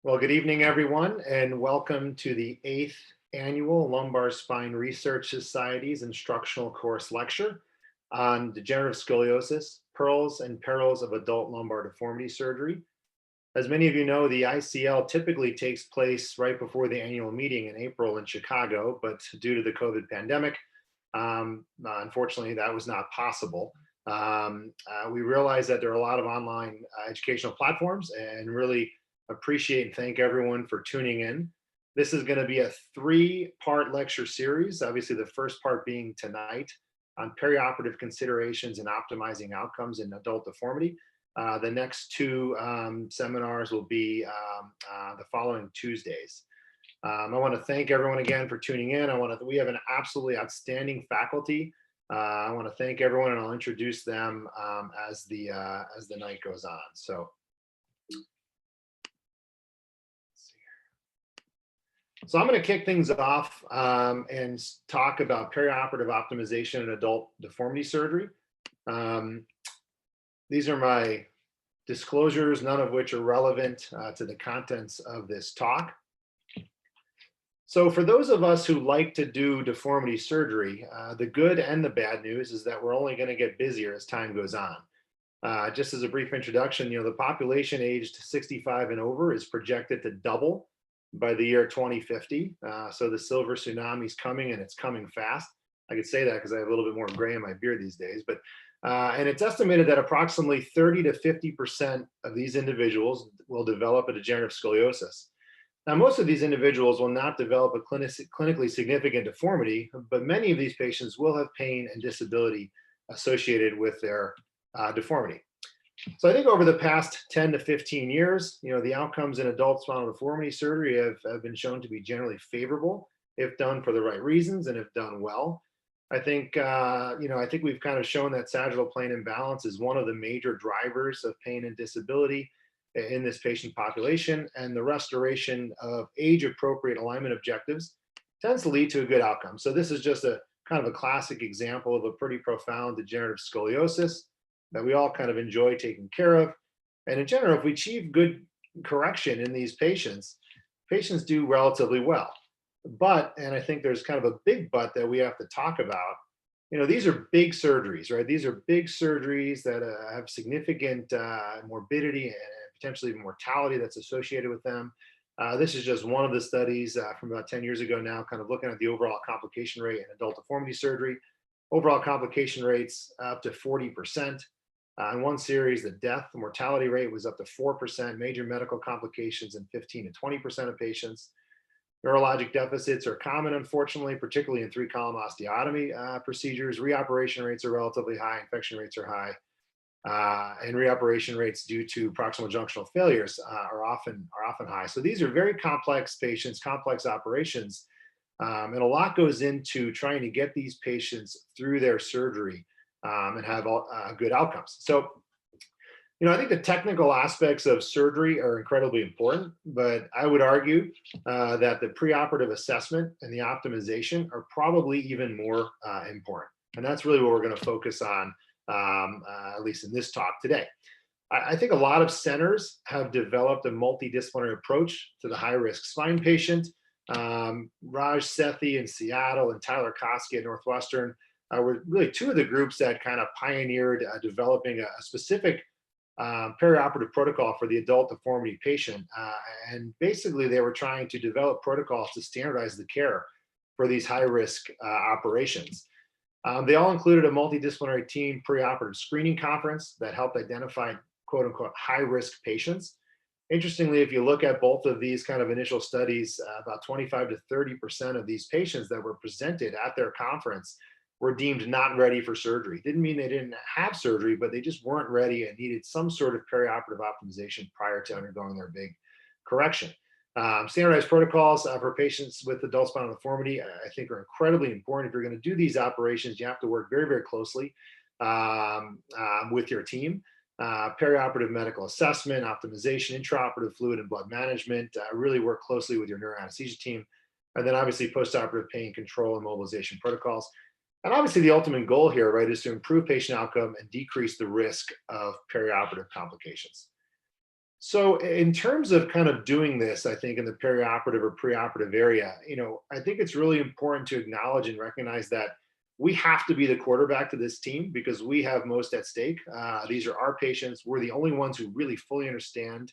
Well, good evening, everyone, and welcome to the 8th Annual Lumbar Spine Research Society's Instructional Course Lecture on Degenerative Scoliosis, Perils and Perils of Adult Lumbar Deformity Surgery. As many of you know, the ICL typically takes place right before the annual meeting in April in Chicago, but due to the COVID pandemic, unfortunately, that was not possible. We realize that there are a lot of online educational platforms and really appreciate and thank everyone for tuning in. This is going to be a 3-part lecture series. Obviously, the first part being tonight on perioperative considerations and optimizing outcomes in adult deformity. The next 2 seminars will be the following Tuesdays. I want to thank everyone again for tuning in. We have an absolutely outstanding faculty. I want to thank everyone, and I'll introduce them as the night goes on. So I'm going to kick things off and talk about perioperative optimization in adult deformity surgery. These are my disclosures, none of which are relevant to the contents of this talk. So for those of us who like to do deformity surgery, the good and the bad news is that we're only going to get busier as time goes on. Just as a brief introduction, the population aged 65 and over is projected to double by the year 2050. So the silver tsunami is coming, and it's coming fast. I could say that because I have a little bit more gray in my beard these days, but and it's estimated that approximately 30 to 50% of these individuals will develop a degenerative scoliosis. Now, most of these individuals will not develop a clinically significant deformity, but many of these patients will have pain and disability associated with their deformity. So I think over the past 10 to 15 years, the outcomes in adult spinal deformity surgery have been shown to be generally favorable if done for the right reasons and if done well. I think we've kind of shown that sagittal plane imbalance is one of the major drivers of pain and disability in this patient population, and the restoration of age-appropriate alignment objectives tends to lead to a good outcome. So this is just a kind of a classic example of a pretty profound degenerative scoliosis that we all kind of enjoy taking care of. And in general, if we achieve good correction in these patients do relatively well. But, and I think there's kind of a big but that we have to talk about, these are big surgeries, right? These are big surgeries that have significant morbidity and potentially even mortality that's associated with them. This is just one of the studies from about 10 years ago now, kind of looking at the overall complication rate in adult deformity surgery. Overall complication rates up to 40%. In one series, the mortality rate was up to 4%, major medical complications in 15 to 20% of patients. Neurologic deficits are common, unfortunately, particularly in 3-column osteotomy procedures. Reoperation rates are relatively high, infection rates are high, and reoperation rates due to proximal junctional failures are often high. So these are very complex patients, complex operations, and a lot goes into trying to get these patients through their surgery and have good outcomes. So, I think the technical aspects of surgery are incredibly important, but I would argue that the preoperative assessment and the optimization are probably even more important. And that's really what we're going to focus on, at least in this talk today. I think a lot of centers have developed a multidisciplinary approach to the high-risk spine patient. Raj Sethi in Seattle and Tyler Koski at Northwestern were really 2 of the groups that kind of pioneered developing a specific perioperative protocol for the adult deformity patient. And basically, they were trying to develop protocols to standardize the care for these high-risk operations. They all included a multidisciplinary team preoperative screening conference that helped identify quote-unquote high-risk patients. Interestingly, if you look at both of these kind of initial studies, about 25 to 30% of these patients that were presented at their conference were deemed not ready for surgery. Didn't mean they didn't have surgery, but they just weren't ready and needed some sort of perioperative optimization prior to undergoing their big correction. Standardized protocols for patients with adult spinal deformity, I think, are incredibly important. If you're going to do these operations, you have to work very, very closely with your team. Perioperative medical assessment, optimization, intraoperative fluid and blood management, really work closely with your neuroanesthesia team. And then obviously postoperative pain control and mobilization protocols. And obviously the ultimate goal here, right, is to improve patient outcome and decrease the risk of perioperative complications. So in terms of kind of doing this, I think in the perioperative or preoperative area, I think it's really important to acknowledge and recognize that we have to be the quarterback to this team because we have most at stake. These are our patients. We're the only ones who really fully understand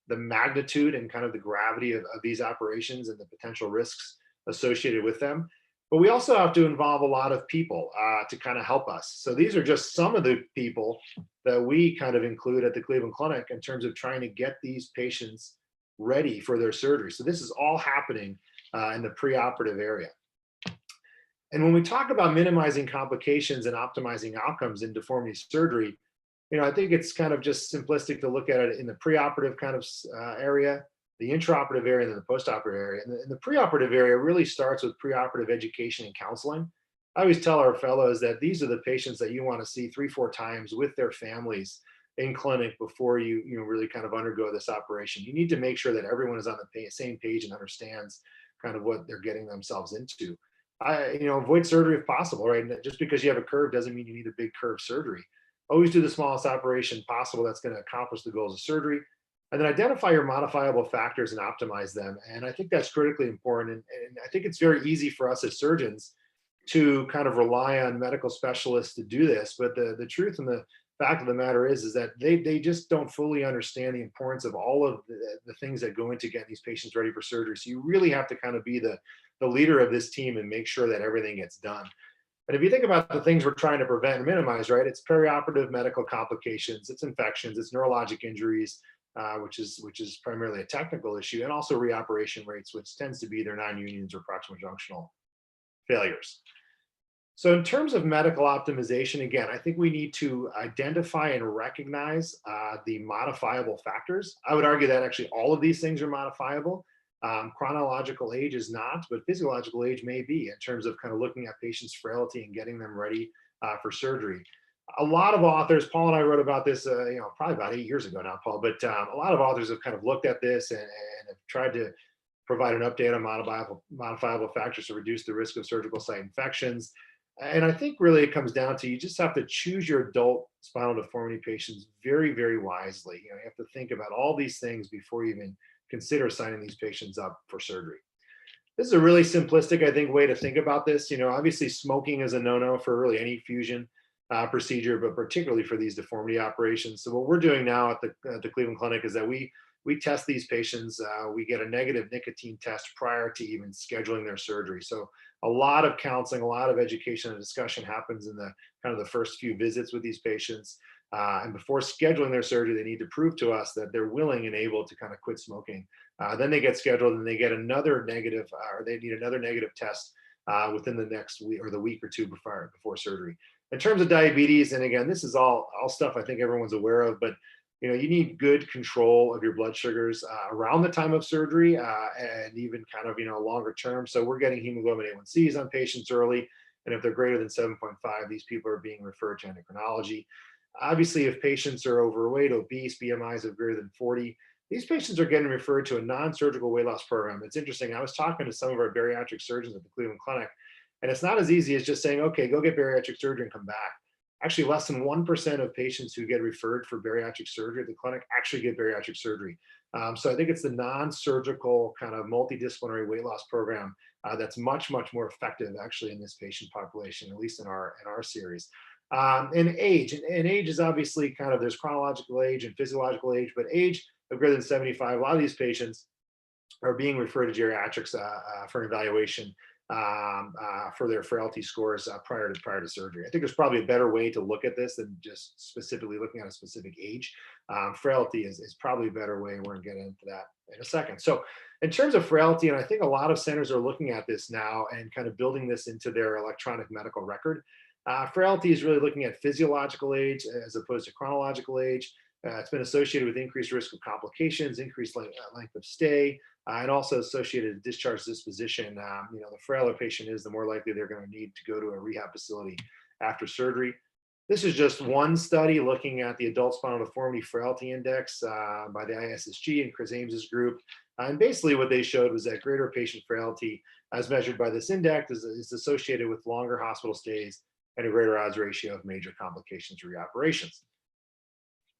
the magnitude and kind of the gravity of these operations and the potential risks associated with them. But we also have to involve a lot of people to kind of help us. So these are just some of the people that we kind of include at the Cleveland Clinic in terms of trying to get these patients ready for their surgery. So this is all happening in the preoperative area. And when we talk about minimizing complications and optimizing outcomes in deformity surgery, I think it's kind of just simplistic to look at it in the preoperative kind of area, the intraoperative area, and then the postoperative area. And the preoperative area really starts with preoperative education and counseling. I always tell our fellows that these are the patients that you want to see 3-4 times with their families in clinic before you really kind of undergo this operation. You need to make sure that everyone is on the same page and understands kind of what they're getting themselves into. Avoid surgery if possible, right? And just because you have a curve doesn't mean you need a big curve surgery. Always do the smallest operation possible that's going to accomplish the goals of surgery. And then identify your modifiable factors and optimize them. And I think that's critically important. And I think it's very easy for us as surgeons to kind of rely on medical specialists to do this. But the truth and the fact of the matter is that they just don't fully understand the importance of all of the things that go into getting these patients ready for surgery. So you really have to kind of be the leader of this team and make sure that everything gets done. And if you think about the things we're trying to prevent and minimize, right, it's perioperative medical complications, it's infections, it's neurologic injuries, which is primarily a technical issue, and also reoperation rates, which tends to be either non-unions or proximal junctional failures. So in terms of medical optimization, again, I think we need to identify and recognize the modifiable factors. I would argue that actually all of these things are modifiable. Chronological age is not, but physiological age may be in terms of kind of looking at patients' frailty and getting them ready for surgery. A lot of authors, Paul and I wrote about this, probably about 8 years ago now, Paul, but a lot of authors have kind of looked at this and have tried to provide an update on modifiable factors to reduce the risk of surgical site infections. And I think really it comes down to you just have to choose your adult spinal deformity patients very, very wisely. You have to think about all these things before you even consider signing these patients up for surgery. This is a really simplistic, I think, way to think about this. Obviously smoking is a no-no for really any fusion procedure, but particularly for these deformity operations. So what we're doing now at the Cleveland Clinic is that we test these patients. We get a negative nicotine test prior to even scheduling their surgery. So a lot of counseling, a lot of education and discussion happens in the kind of the first few visits with these patients. And before scheduling their surgery, they need to prove to us that they're willing and able to kind of quit smoking. Then they get scheduled and they get another negative, or they need another negative test within the next week or the week or two before surgery. In terms of diabetes, and again, this is all stuff I think everyone's aware of, but you need good control of your blood sugars around the time of surgery and even kind of, longer term. So we're getting hemoglobin A1Cs on patients early. And if they're greater than 7.5, these people are being referred to endocrinology. Obviously, if patients are overweight, obese, BMIs of greater than 40, these patients are getting referred to a non-surgical weight loss program. It's interesting. I was talking to some of our bariatric surgeons at the Cleveland Clinic, and it's not as easy as just saying, okay, go get bariatric surgery and come back. Actually, less than 1% of patients who get referred for bariatric surgery at the clinic actually get bariatric surgery. So I think it's the non-surgical kind of multidisciplinary weight loss program that's much, much more effective actually in this patient population, at least in our series. And age is obviously kind of, there's chronological age and physiological age, but age of greater than 75, a lot of these patients are being referred to geriatrics for an evaluation for their frailty scores prior to surgery. I think there's probably a better way to look at this than just specifically looking at a specific age. Frailty is probably a better way, and we're going to get into that in a second. So in terms of frailty, and I think a lot of centers are looking at this now and kind of building this into their electronic medical record. Frailty is really looking at physiological age as opposed to chronological age. It's been associated with increased risk of complications, increased length of stay, and also associated discharge disposition. The frailer patient is, the more likely they're going to need to go to a rehab facility after surgery. This is just one study looking at the Adult Spinal Deformity Frailty Index by the ISSG and Chris Ames's group. And basically what they showed was that greater patient frailty as measured by this index is associated with longer hospital stays and a greater odds ratio of major complications or reoperations.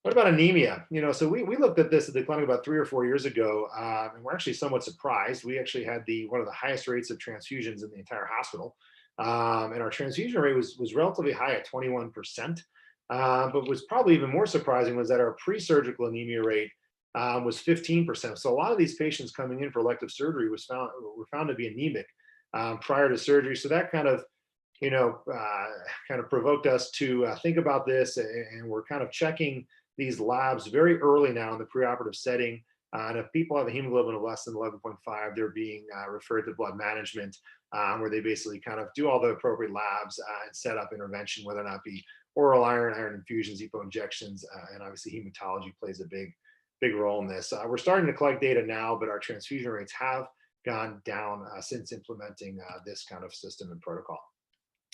What about anemia? So we looked at this at the clinic about 3 or 4 years ago, and we're actually somewhat surprised. We actually had one of the highest rates of transfusions in the entire hospital, and our transfusion rate was relatively high at 21%. But what's probably even more surprising was that our pre-surgical anemia rate was 15%. So a lot of these patients coming in for elective surgery were found to be anemic prior to surgery. So that kind of provoked us to think about this, and we're kind of checking these labs very early now in the preoperative setting. And if people have a hemoglobin of less than 11.5, they're being referred to blood management, where they basically kind of do all the appropriate labs and set up intervention, whether or not be oral iron infusions, EPO injections, and obviously hematology plays a big role in this. We're starting to collect data now, but our transfusion rates have gone down since implementing this kind of system and protocol.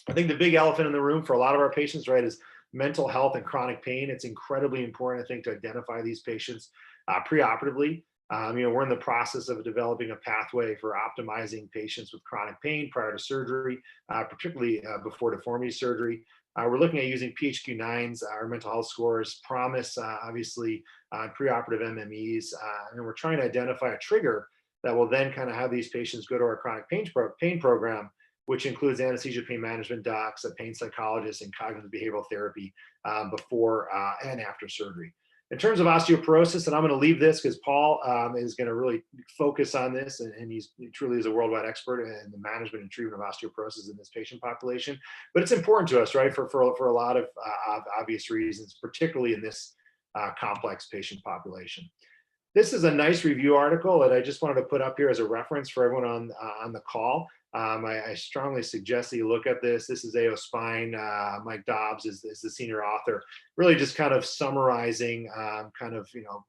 I think the big elephant in the room for a lot of our patients, right, is mental health and chronic pain. It's incredibly important, I think, to identify these patients preoperatively. We're in the process of developing a pathway for optimizing patients with chronic pain prior to surgery, particularly before deformity surgery. We're looking at using PHQ-9s, our mental health scores, PROMIS, obviously, preoperative MMEs, and we're trying to identify a trigger that will then kind of have these patients go to our chronic pain program, which includes anesthesia pain management docs, a pain psychologist, and cognitive behavioral therapy before and after surgery. In terms of osteoporosis, and I'm going to leave this because Paul is going to really focus on this, and he truly is a worldwide expert in the management and treatment of osteoporosis in this patient population. But it's important to us, right, for a lot of obvious reasons, particularly in this complex patient population. This is a nice review article that I just wanted to put up here as a reference for everyone on the call. I strongly suggest that you look at this. This is AO Spine. Mike Dobbs is the senior author, really just kind of summarizing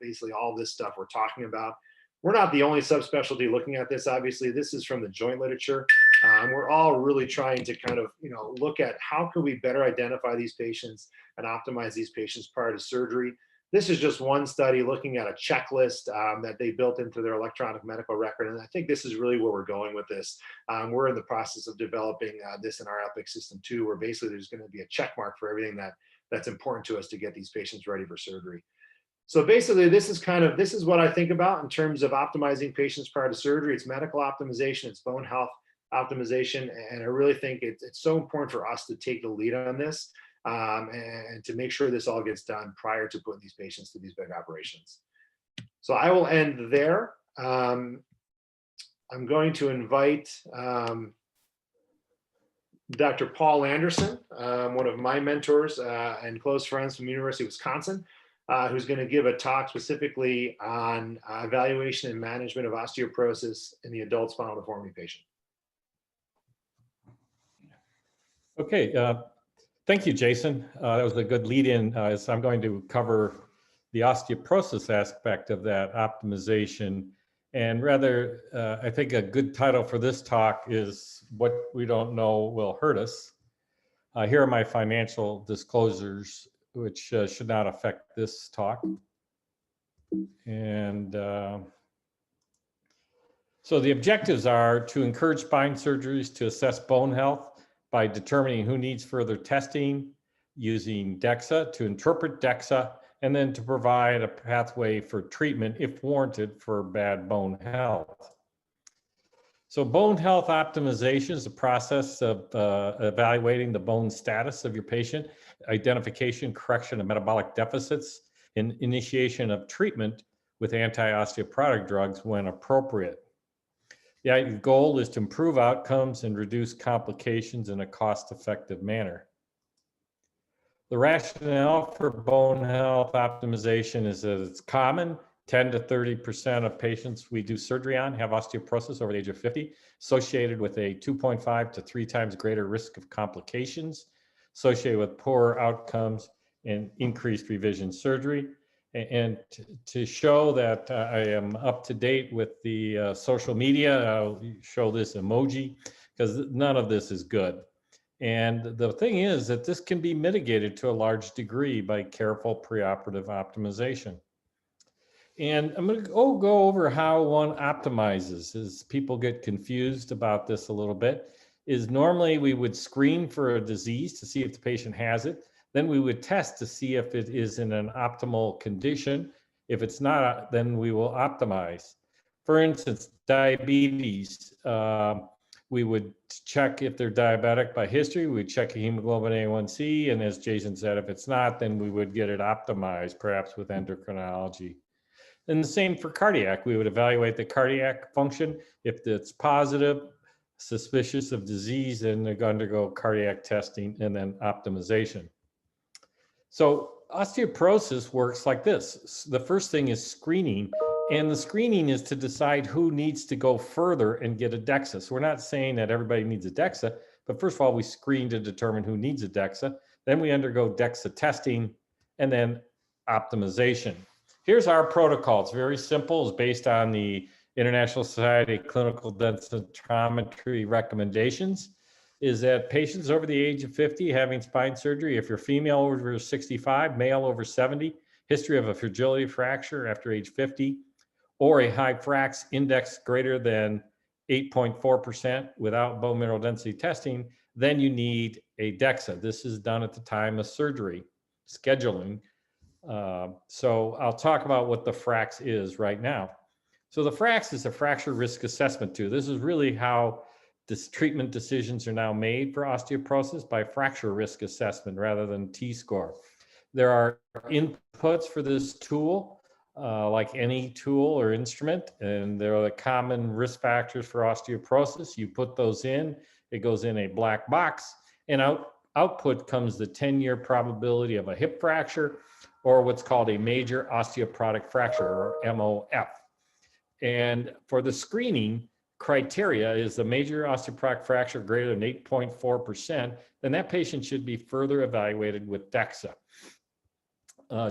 basically all this stuff we're talking about. We're not the only subspecialty looking at this. Obviously, this is from the joint literature. We're all really trying to kind of, look at how can we better identify these patients and optimize these patients prior to surgery. This is just one study looking at a checklist that they built into their electronic medical record. And I think this is really where we're going with this. We're in the process of developing this in our Epic system too, where basically there's going to be a check mark for everything that's important to us to get these patients ready for surgery. So basically, this is what I think about in terms of optimizing patients prior to surgery. It's medical optimization, it's bone health optimization. And I really think it's so important for us to take the lead on this. And to make sure this all gets done prior to putting these patients to these big operations. So I will end there. I'm going to invite Dr. Paul Anderson, one of my mentors and close friends from the University of Wisconsin, who's going to give a talk specifically on evaluation and management of osteoporosis in the adult spinal deformity patient. Okay. Thank you, Jason. That was a good lead-in. As I'm going to cover the osteoporosis aspect of that optimization. And rather, I think a good title for this talk is What We Don't Know Will Hurt Us. Here are my financial disclosures, which should not affect this talk. And so the objectives are to encourage spine surgeries to assess bone health by determining who needs further testing, using DEXA to interpret DEXA, and then to provide a pathway for treatment if warranted for bad bone health. So bone health optimization is a process of evaluating the bone status of your patient, identification, correction of metabolic deficits, and initiation of treatment with anti-osteoporotic drugs when appropriate. The goal is to improve outcomes and reduce complications in a cost-effective manner. The rationale for bone health optimization is that it's common. 10 to 30% of patients we do surgery on have osteoporosis over the age of 50, associated with a 2.5 to 3 times greater risk of complications, associated with poorer outcomes and increased revision surgery. And to show that I am up to date with the social media, I'll show this emoji because none of this is good. And the thing is that this can be mitigated to a large degree by careful preoperative optimization. And I'm going to go over how one optimizes, as people get confused about this a little bit, is normally we would screen for a disease to see if the patient has it. Then we would test to see if it is in an optimal condition. If it's not, then we will optimize. For instance, diabetes, we would check if they're diabetic by history. We'd check hemoglobin A1C, and as Jason said, if it's not, then we would get it optimized, perhaps with endocrinology. And the same for cardiac. We would evaluate the cardiac function. If it's positive, suspicious of disease, then they undergo cardiac testing and then optimization. So osteoporosis works like this. The first thing is screening, and the screening is to decide who needs to go further and get a DEXA. So we're not saying that everybody needs a DEXA, but first of all, we screen to determine who needs a DEXA. Then we undergo DEXA testing and then optimization. Here's our protocol. It's very simple. It's based on the International Society of Clinical Densitometry recommendations. Is that patients over the age of 50 having spine surgery, if you're female over 65, male over 70, history of a fragility fracture after age 50, or a high frax index greater than 8.4% without bone mineral density testing, then you need a DEXA. This is done at the time of surgery, scheduling. So I'll talk about what the frax is right now. So the frax is a fracture risk assessment tool. This is really how treatment decisions are now made for osteoporosis by fracture risk assessment rather than T-score. There are inputs for this tool, like any tool or instrument, and there are the common risk factors for osteoporosis. You put those in, it goes in a black box, and output comes the 10-year probability of a hip fracture, or what's called a major osteoporotic fracture, or MOF. And for the screening criteria is the major osteoporotic fracture greater than 8.4%, then that patient should be further evaluated with DEXA.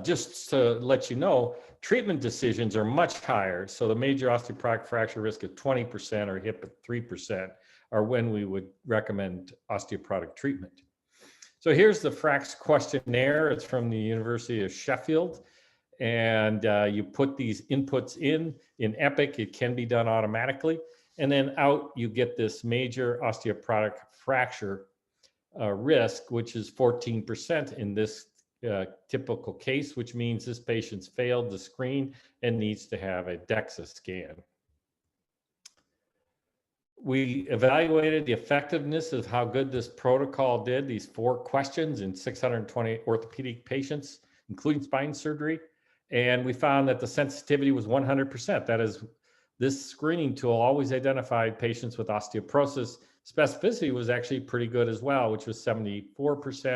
Just to let you know, treatment decisions are much higher. So the major osteoporotic fracture risk at 20% or hip at 3% are when we would recommend osteoporotic treatment. So here's the frax questionnaire. It's from the University of Sheffield. And you put these inputs in Epic. It can be done automatically. And then out you get this major osteoporotic fracture risk, which is 14% in this typical case, which means this patient's failed the screen and needs to have a DEXA scan. We evaluated the effectiveness of how good this protocol did, these 4 questions in 620 orthopedic patients, including spine surgery. And we found that the sensitivity was 100%. That is, this screening tool always identified patients with osteoporosis. Specificity was actually pretty good as well, which was 74%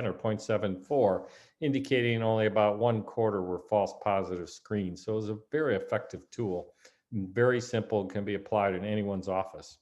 or 0.74, indicating only about 1/4 were false positive screens. So it was a very effective tool, very simple, and can be applied in anyone's office.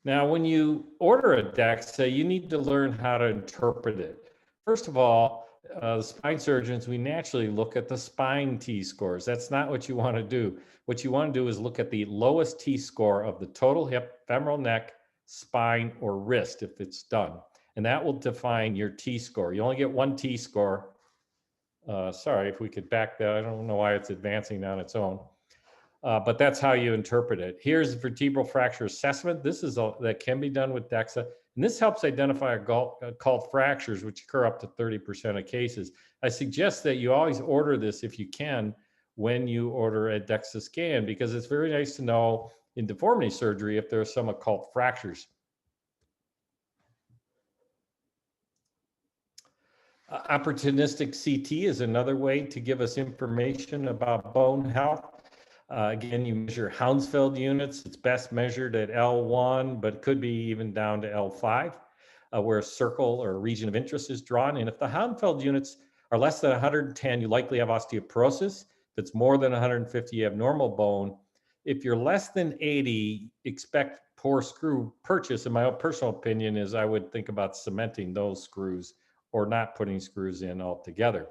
Now, when you order a DEXA, you need to learn how to interpret it. First of all, the spine surgeons, we naturally look at the spine T-scores. That's not what you want to do. What you want to do is look at the lowest T-score of the total hip, femoral neck, spine, or wrist if it's done. And that will define your T-score. You only get 1 T-score. Sorry, if we could back that. I don't know why it's advancing on its own. But that's how you interpret it. Here's the vertebral fracture assessment. This is that can be done with DEXA. And this helps identify occult fractures, which occur up to 30% of cases. I suggest that you always order this if you can when you order a DEXA scan, because it's very nice to know in deformity surgery if there are some occult fractures. Opportunistic CT is another way to give us information about bone health. Again, you measure Hounsfield units. It's best measured at L1, but could be even down to L5, where a circle or a region of interest is drawn. And if the Hounsfield units are less than 110, you likely have osteoporosis. If it's more than 150, you have normal bone. If you're less than 80, expect poor screw purchase. And my own personal opinion is I would think about cementing those screws or not putting screws in altogether.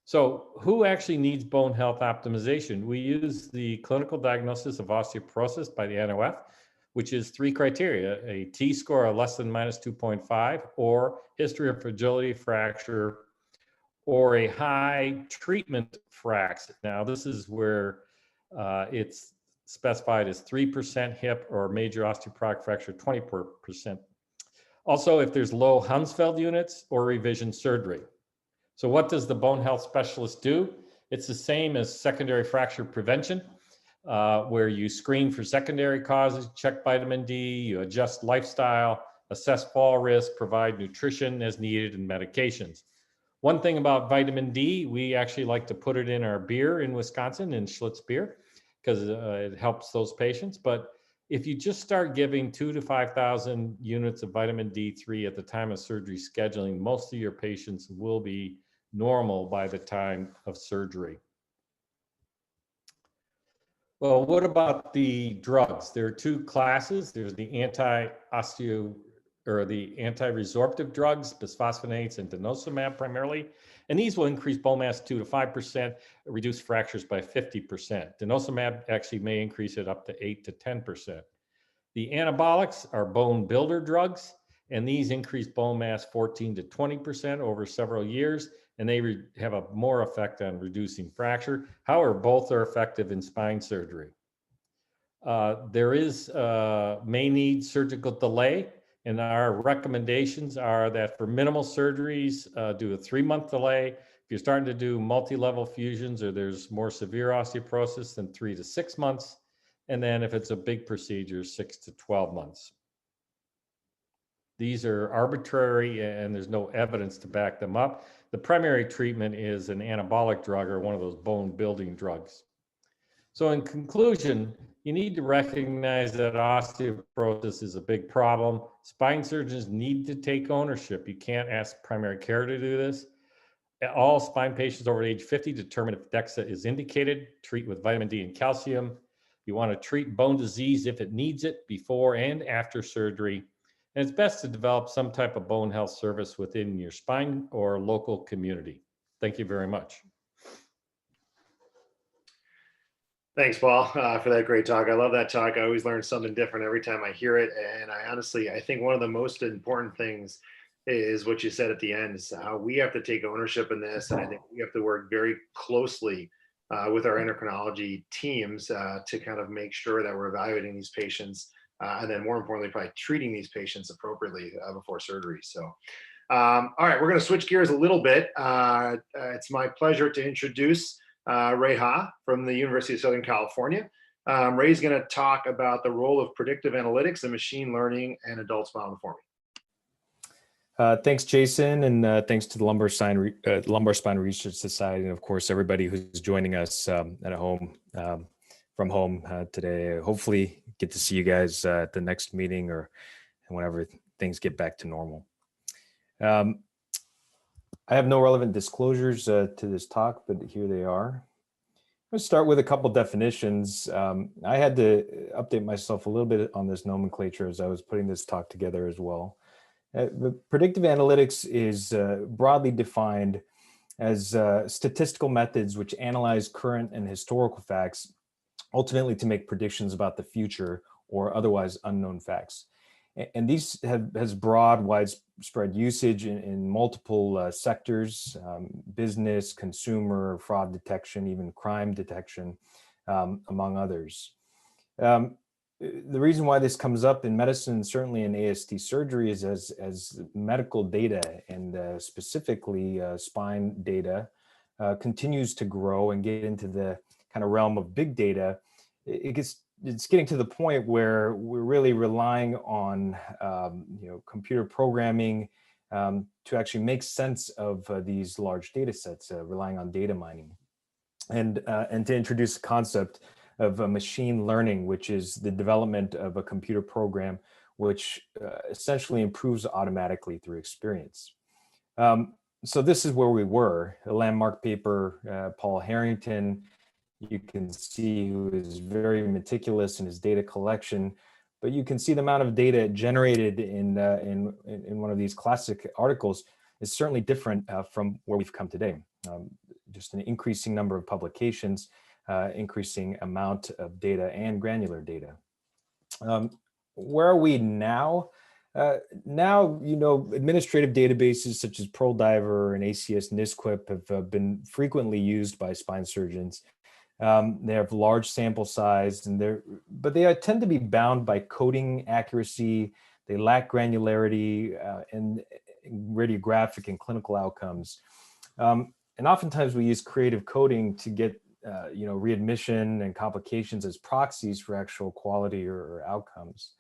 So who actually needs bone health optimization? We use the clinical diagnosis of osteoporosis by the NOF, which is 3 criteria: a T-score of less than -2.5, or history of fragility fracture, or a high treatment frax. Now, this is where it's specified as 3% hip or major osteoporotic fracture, 20%. Also, if there's low Hounsfeld units or revision surgery. So what does the bone health specialist do? It's the same as secondary fracture prevention, where you screen for secondary causes, check vitamin D, you adjust lifestyle, assess fall risk, provide nutrition as needed, and medications. One thing about vitamin D, we actually like to put it in our beer in Wisconsin, in Schlitz beer, because it helps those patients. But if you just start giving 2,000 to 5,000 units of vitamin D3 at the time of surgery scheduling, most of your patients will be normal by the time of surgery. Well, what about the drugs? There are two classes. There's the anti-resorptive drugs, bisphosphonates and denosumab primarily. And these will increase bone mass 2 to 5%, reduce fractures by 50%. Denosumab actually may increase it up to 8 to 10%. The anabolics are bone builder drugs, and these increase bone mass 14 to 20% over several years, and they have a more effect on reducing fracture. However, both are effective in spine surgery. There may need surgical delay, and our recommendations are that for minimal surgeries, do a 3-month delay. If you're starting to do multi-level fusions or there's more severe osteoporosis, then 3 to 6 months. And then if it's a big procedure, 6 to 12 months. These are arbitrary and there's no evidence to back them up. The primary treatment is an anabolic drug or one of those bone building drugs. So in conclusion, you need to recognize that osteoporosis is a big problem. Spine surgeons need to take ownership. You can't ask primary care to do this. All spine patients over age 50 determine if DEXA is indicated, treat with vitamin D and calcium. You want to treat bone disease if it needs it before and after surgery. And it's best to develop some type of bone health service within your spine or local community. Thank you very much. Thanks, Paul, for that great talk. I love that talk. I always learn something different every time I hear it. And I think one of the most important things is what you said at the end, is how we have to take ownership in this. And I think we have to work very closely with our endocrinology teams to kind of make sure that we're evaluating these patients and then more importantly, probably treating these patients appropriately before surgery. So, all right, we're going to switch gears a little bit. It's my pleasure to introduce Ray Ha from the University of Southern California. Ray's going to talk about the role of predictive analytics and machine learning and adult spinal deformity. Thanks, Jason, and thanks to the Lumbar Spine Research Society, and of course, everybody who's joining us at home, from home today. Hopefully get to see you guys at the next meeting or whenever things get back to normal. I have no relevant disclosures to this talk, but here they are. Let's start with a couple definitions. I had to update myself a little bit on this nomenclature as I was putting this talk together as well. Predictive analytics is broadly defined as statistical methods which analyze current and historical facts, ultimately to make predictions about the future or otherwise unknown facts. And these has broad, widespread usage in multiple sectors, business, consumer, fraud detection, even crime detection, among others. The reason why this comes up in medicine, certainly in AST surgery, is as medical data and specifically spine data continues to grow and get into the kind of realm of big data, it's getting to the point where we're really relying on computer programming to actually make sense of these large data sets, relying on data mining, and to introduce the concept of machine learning, which is the development of a computer program which essentially improves automatically through experience. So this is where we were. A landmark paper, Paul Harrington, you can see, who is very meticulous in his data collection, but you can see the amount of data generated in one of these classic articles is certainly different from where we've come today. Just an increasing number of publications, increasing amount of data and granular data. Where are we now? Now, administrative databases such as PearlDiver and ACS NISQIP have been frequently used by spine surgeons. They have large sample size, but they tend to be bound by coding accuracy. They lack granularity and radiographic and clinical outcomes. And oftentimes we use creative coding to get readmission and complications as proxies for actual quality or outcomes.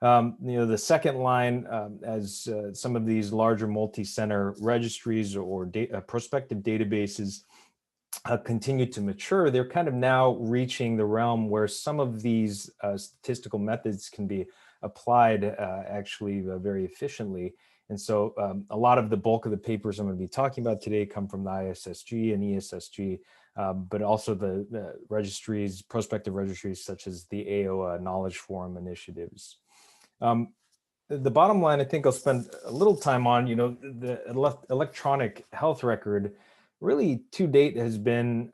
The second line, as some of these larger multi-center registries or prospective databases continue to mature, they're kind of now reaching the realm where some of these statistical methods can be applied actually very efficiently. And so a lot of the bulk of the papers I'm going to be talking about today come from the ISSG and ESSG, but also the registries, prospective registries such as the AO Knowledge Forum initiatives. The bottom line, I think I'll spend a little time on, the electronic health record really to date has been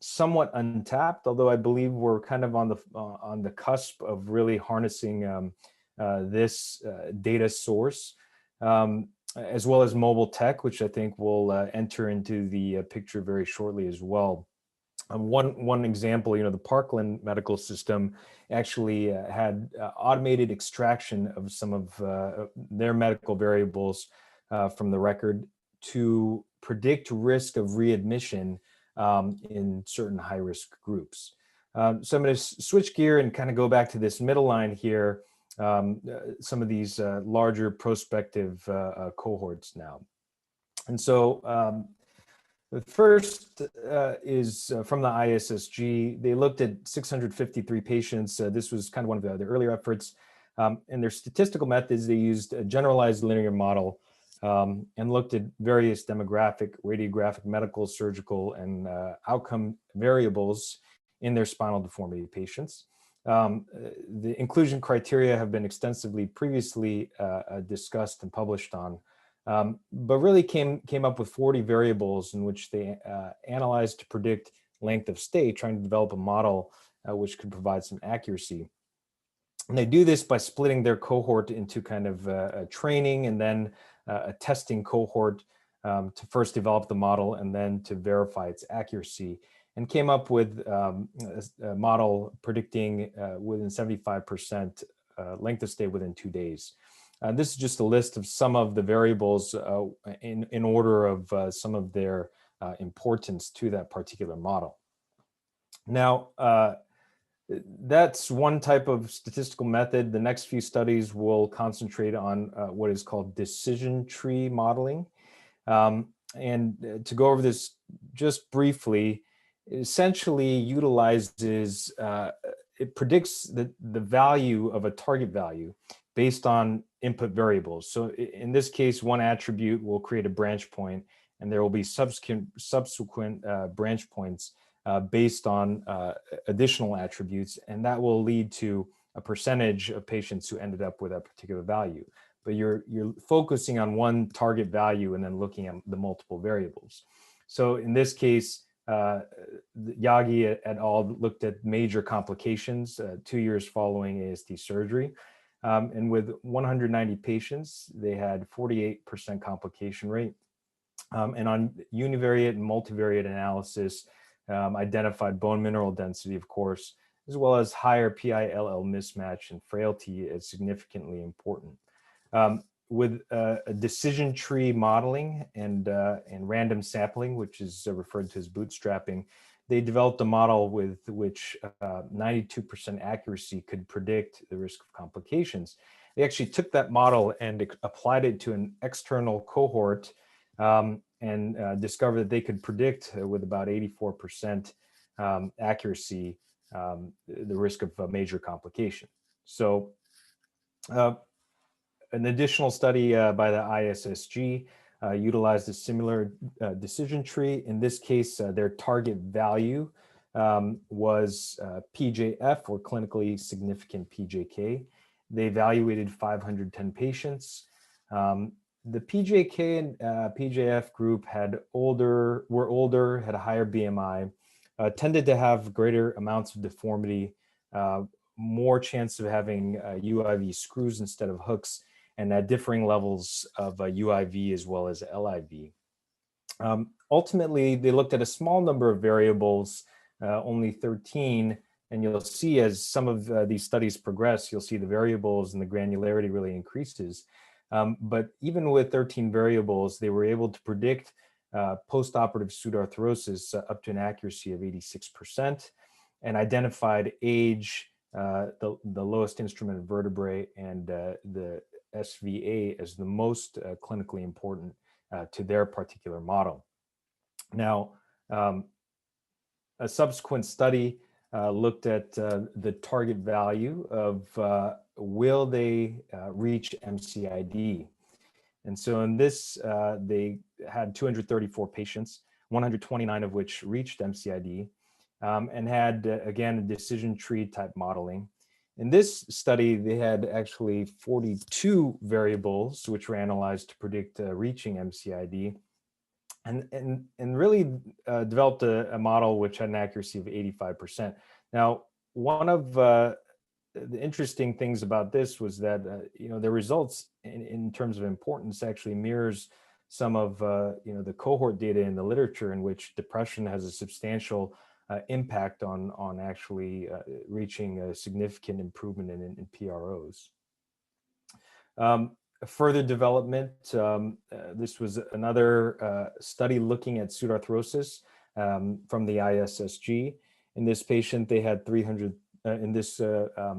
somewhat untapped, although I believe we're kind of on the cusp of really harnessing this data source, as well as mobile tech, which I think will enter into the picture very shortly as well. One example, the Parkland Medical System actually had automated extraction of some of their medical variables from the record to predict risk of readmission in certain high-risk groups. So I'm going to switch gear and kind of go back to this middle line here, some of these larger prospective cohorts now. And so the first is from the ISSG. They looked at 653 patients. This was kind of one of the earlier efforts. In their statistical methods, they used a generalized linear model and looked at various demographic, radiographic, medical, surgical, and outcome variables in their spinal deformity patients. The inclusion criteria have been extensively previously discussed and published on, but really came up with 40 variables in which they analyzed to predict length of stay, trying to develop a model which could provide some accuracy. And they do this by splitting their cohort into kind of a training and then a testing cohort to first develop the model and then to verify its accuracy, and came up with a model predicting within 75% length of stay within 2 days. This is just a list of some of the variables in order of some of their importance to that particular model. Now, that's one type of statistical method. The next few studies will concentrate on what is called decision tree modeling. And to go over this just briefly, it essentially utilizes, it predicts the value of a target value based on input variables. So in this case, one attribute will create a branch point, and there will be subsequent branch points based on additional attributes, and that will lead to a percentage of patients who ended up with a particular value. But you're focusing on one target value and then looking at the multiple variables. So in this case, Yagi et al. Looked at major complications 2 years following AST surgery. And with 190 patients, they had 48% complication rate. And on univariate and multivariate analysis, identified bone mineral density, of course, as well as higher PI-LL mismatch and frailty as significantly important. With a decision tree modeling and random sampling, which is referred to as bootstrapping, they developed a model with which 92% accuracy could predict the risk of complications. They actually took that model and applied it to an external cohort and discovered that they could predict with about 84% accuracy the risk of a major complication. So an additional study by the ISSG utilized a similar decision tree. In this case, their target value was PJF, or clinically significant PJK. They evaluated 510 patients. The PJK and PJF group were older, had a higher BMI, tended to have greater amounts of deformity, more chance of having UIV screws instead of hooks, and at differing levels of UIV as well as LIV. Ultimately, they looked at a small number of variables, only 13, And you'll see as some of these studies progress, you'll see the variables and the granularity really increases. But even with 13 variables, they were able to predict post-operative pseudoarthrosis up to an accuracy of 86%, and identified age, the lowest instrumented vertebrae, and the SVA as the most clinically important to their particular model. Now, a subsequent study looked at the target value of will they reach MCID. And so in this, they had 234 patients, 129 of which reached MCID, and had, again, a decision tree type modeling. In this study, they had actually 42 variables which were analyzed to predict reaching MCID, and really developed a model which had an accuracy of 85%. Now, one of the interesting things about this was that the results in terms of importance actually mirrors some of the cohort data in the literature, in which depression has a substantial impact on actually reaching a significant improvement in PROs. Further development, this was another study looking at pseudoarthrosis from the ISSG. In this patient, they had 300, in this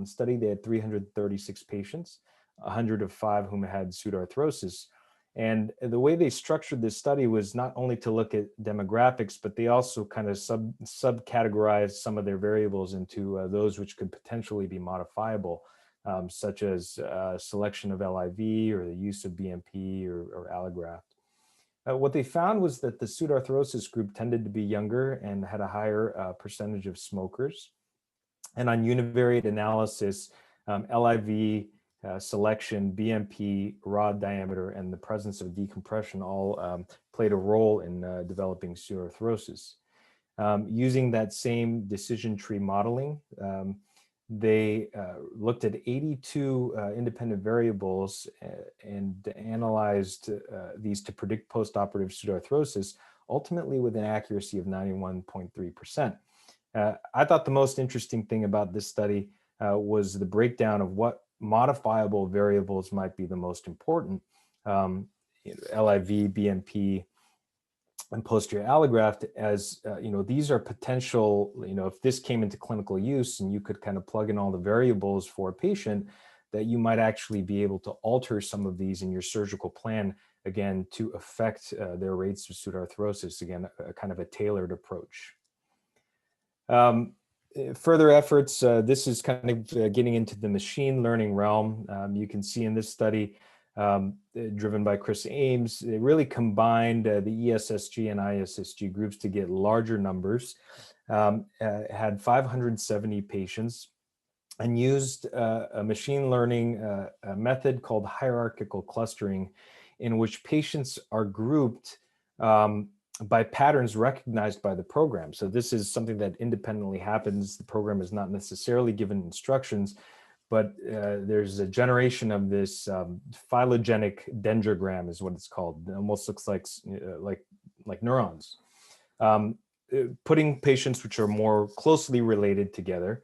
study, they had 336 patients, 105 whom had pseudoarthrosis. And the way they structured this study was not only to look at demographics, but they also kind of subcategorized some of their variables into those which could potentially be modifiable, such as selection of LIV or the use of BMP or allograft. What they found was that the pseudoarthrosis group tended to be younger and had a higher percentage of smokers. And on univariate analysis, LIV, selection, BMP, rod diameter, and the presence of decompression all played a role in developing pseudoarthrosis. Using that same decision tree modeling, they looked at 82 independent variables and analyzed these to predict postoperative pseudoarthrosis, ultimately with an accuracy of 91.3%. I thought the most interesting thing about this study was the breakdown of what modifiable variables might be the most important. LIV, BMP, and posterior allograft, as these are potential, if this came into clinical use and you could kind of plug in all the variables for a patient, that you might actually be able to alter some of these in your surgical plan, again, to affect their rates of pseudoarthrosis, again, a kind of a tailored approach. Further efforts, this is kind of getting into the machine learning realm. You can see in this study, driven by Chris Ames, they really combined the ESSG and ISSG groups to get larger numbers, had 570 patients, and used a machine learning method called hierarchical clustering, in which patients are grouped by patterns recognized by the program. So this is something that independently happens. The program is not necessarily given instructions, but there's a generation of this phylogenetic dendrogram is what it's called. It almost looks like neurons. Putting patients which are more closely related together.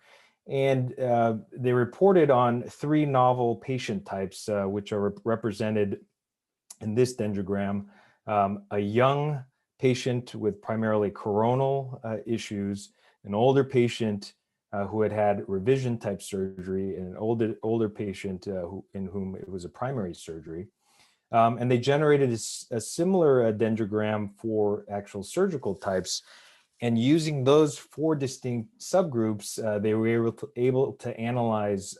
And they reported on 3 novel patient types, which are represented in this dendrogram. A young patient with primarily coronal issues, an older patient who had revision type surgery, and an older patient in whom it was a primary surgery. And they generated a similar dendrogram for actual surgical types. And using those 4 distinct subgroups, they were able to analyze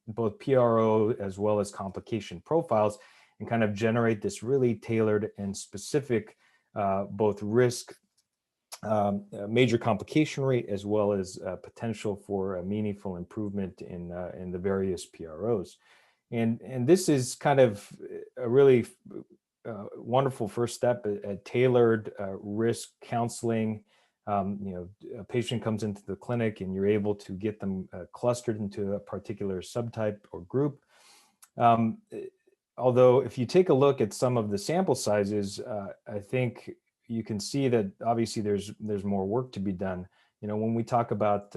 both PRO as well as complication profiles, and kind of generate this really tailored and specific both risk, major complication rate, as well as potential for a meaningful improvement in the various PROs. And this is kind of a really wonderful first step at tailored risk counseling. A patient comes into the clinic and you're able to get them clustered into a particular subtype or group. Although if you take a look at some of the sample sizes, I think you can see that obviously there's more work to be done. When we talk about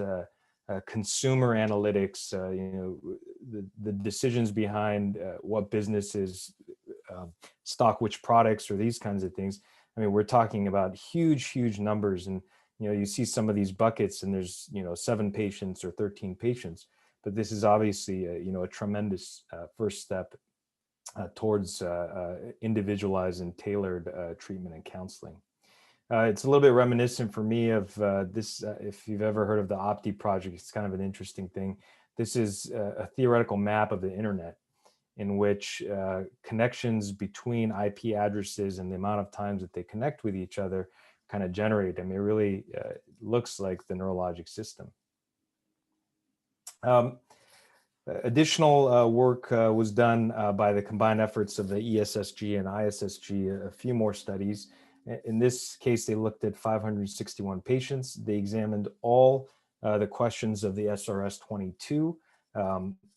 consumer analytics, the decisions behind what businesses stock which products or these kinds of things. I mean, we're talking about huge numbers, and you see some of these buckets and there's 7 patients or 13 patients, but this is obviously a tremendous first step towards individualized and tailored treatment and counseling. It's a little bit reminiscent for me of this, if you've ever heard of the Opti project. It's kind of an interesting thing. This is a theoretical map of the internet in which connections between IP addresses and the amount of times that they connect with each other kind of generate. I mean, it really looks like the neurologic system. Additional work was done by the combined efforts of the ESSG and ISSG, a few more studies. In this case, they looked at 561 patients. They examined all the questions of the SRS-22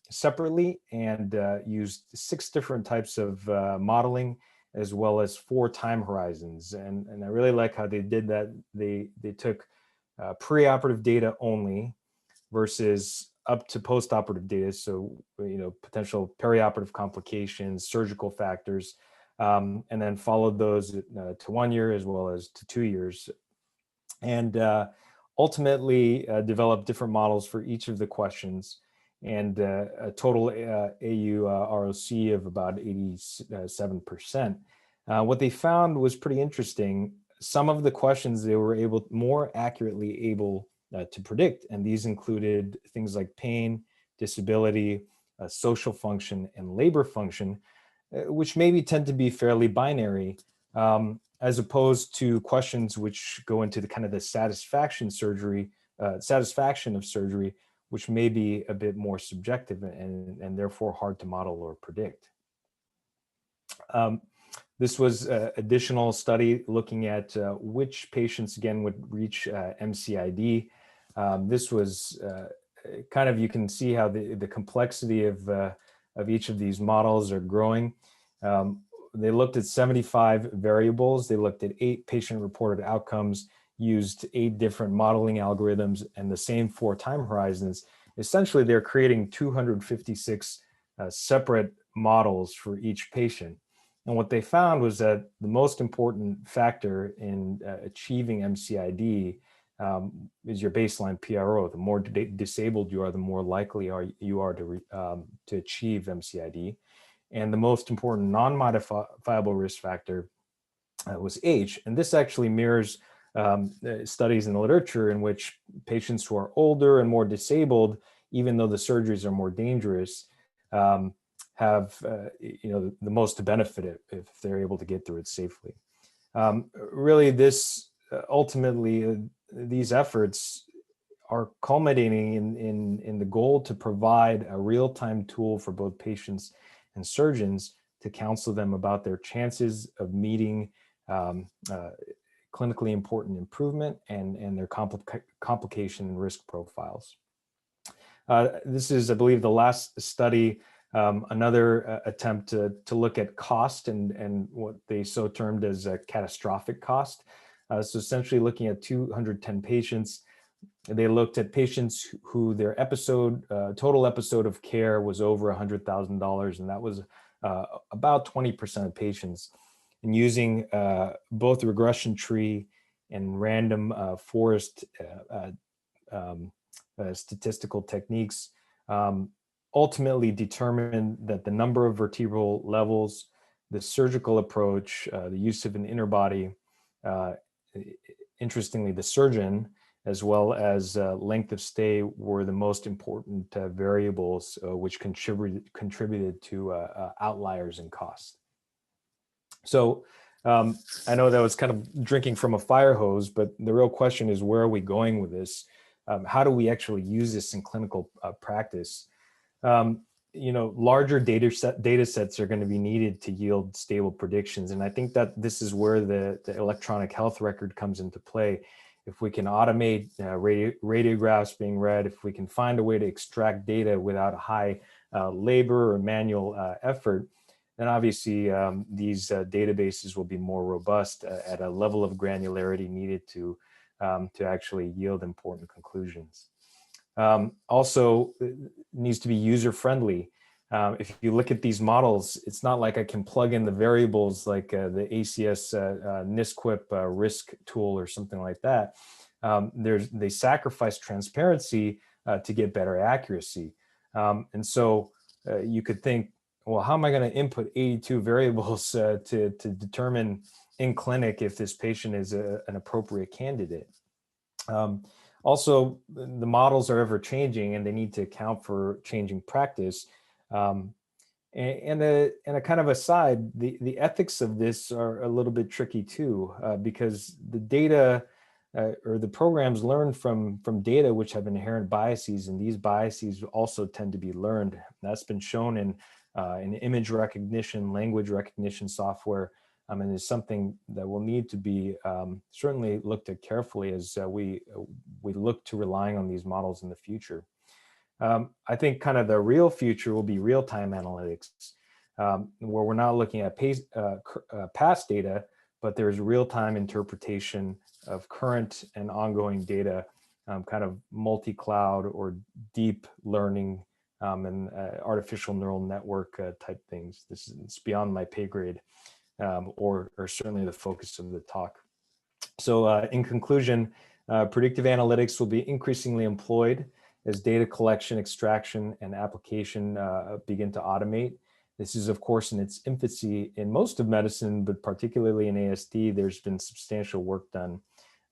separately and used 6 different types of modeling, as well as 4 time horizons. And I really like how they did that. They took pre-operative data only versus up to post-operative data. So, potential perioperative complications, surgical factors, and then followed those to 1 year as well as to 2 years. And ultimately developed different models for each of the questions, and a total ROC of about 87%. What they found was pretty interesting. Some of the questions they were more accurately able to predict, and these included things like pain, disability, social function, and labor function, which maybe tend to be fairly binary, as opposed to questions which go into the kind of the satisfaction of surgery, which may be a bit more subjective and therefore hard to model or predict. This was an additional study looking at which patients again would reach MCID. This was kind of, you can see how the complexity of each of these models are growing. They looked at 75 variables. They looked at 8 patient-reported outcomes, used 8 different modeling algorithms, and the same 4 time horizons. Essentially, they're creating 256 separate models for each patient. And what they found was that the most important factor in achieving MCID is your baseline PRO. The more disabled you are, the more likely you are to achieve MCID. And the most important non-modifiable risk factor was age. And this actually mirrors studies in the literature in which patients who are older and more disabled, even though the surgeries are more dangerous, have the most to benefit if they're able to get through it safely. Really, this ultimately, these efforts are culminating in the goal to provide a real-time tool for both patients and surgeons to counsel them about their chances of meeting clinically important improvement and their complication and risk profiles. This is, I believe, the last study, another attempt to look at cost and what they so termed as a catastrophic cost. So essentially looking at 210 patients. They looked at patients who their total episode of care was over $100,000, and that was about 20% of patients. And using both regression tree and random forest statistical techniques, ultimately determined that the number of vertebral levels, the surgical approach, the use of an inner body, interestingly, the surgeon, as well as length of stay were the most important variables which contributed to outliers in cost. So I know that was kind of drinking from a fire hose, but the real question is, where are we going with this? How do we actually use this in clinical practice? Larger data sets are going to be needed to yield stable predictions. And I think that this is where the electronic health record comes into play. If we can automate radiographs being read, if we can find a way to extract data without high labor or manual effort, then obviously these databases will be more robust at a level of granularity needed to actually yield important conclusions. Also, it needs to be user-friendly. If you look at these models, it's not like I can plug in the variables like the ACS NISQIP risk tool or something like that. They sacrifice transparency to get better accuracy. And so you could think, well, how am I going to input 82 variables to determine in clinic if this patient is an appropriate candidate? Also, the models are ever changing and they need to account for changing practice. And a kind of aside, the ethics of this are a little bit tricky too, because the data or the programs learn from data which have inherent biases, and these biases also tend to be learned. That's been shown in image recognition, language recognition software, and is something that will need to be certainly looked at carefully as we look to relying on these models in the future. I think kind of the real future will be real-time analytics, where we're not looking at past data, but there's real-time interpretation of current and ongoing data, kind of multi-cloud or deep learning and artificial neural network type things. It's beyond my pay grade, or certainly the focus of the talk. So in conclusion, predictive analytics will be increasingly employed as data collection, extraction, and application begin to automate. This is, of course, in its infancy in most of medicine, but particularly in ASD, there's been substantial work done.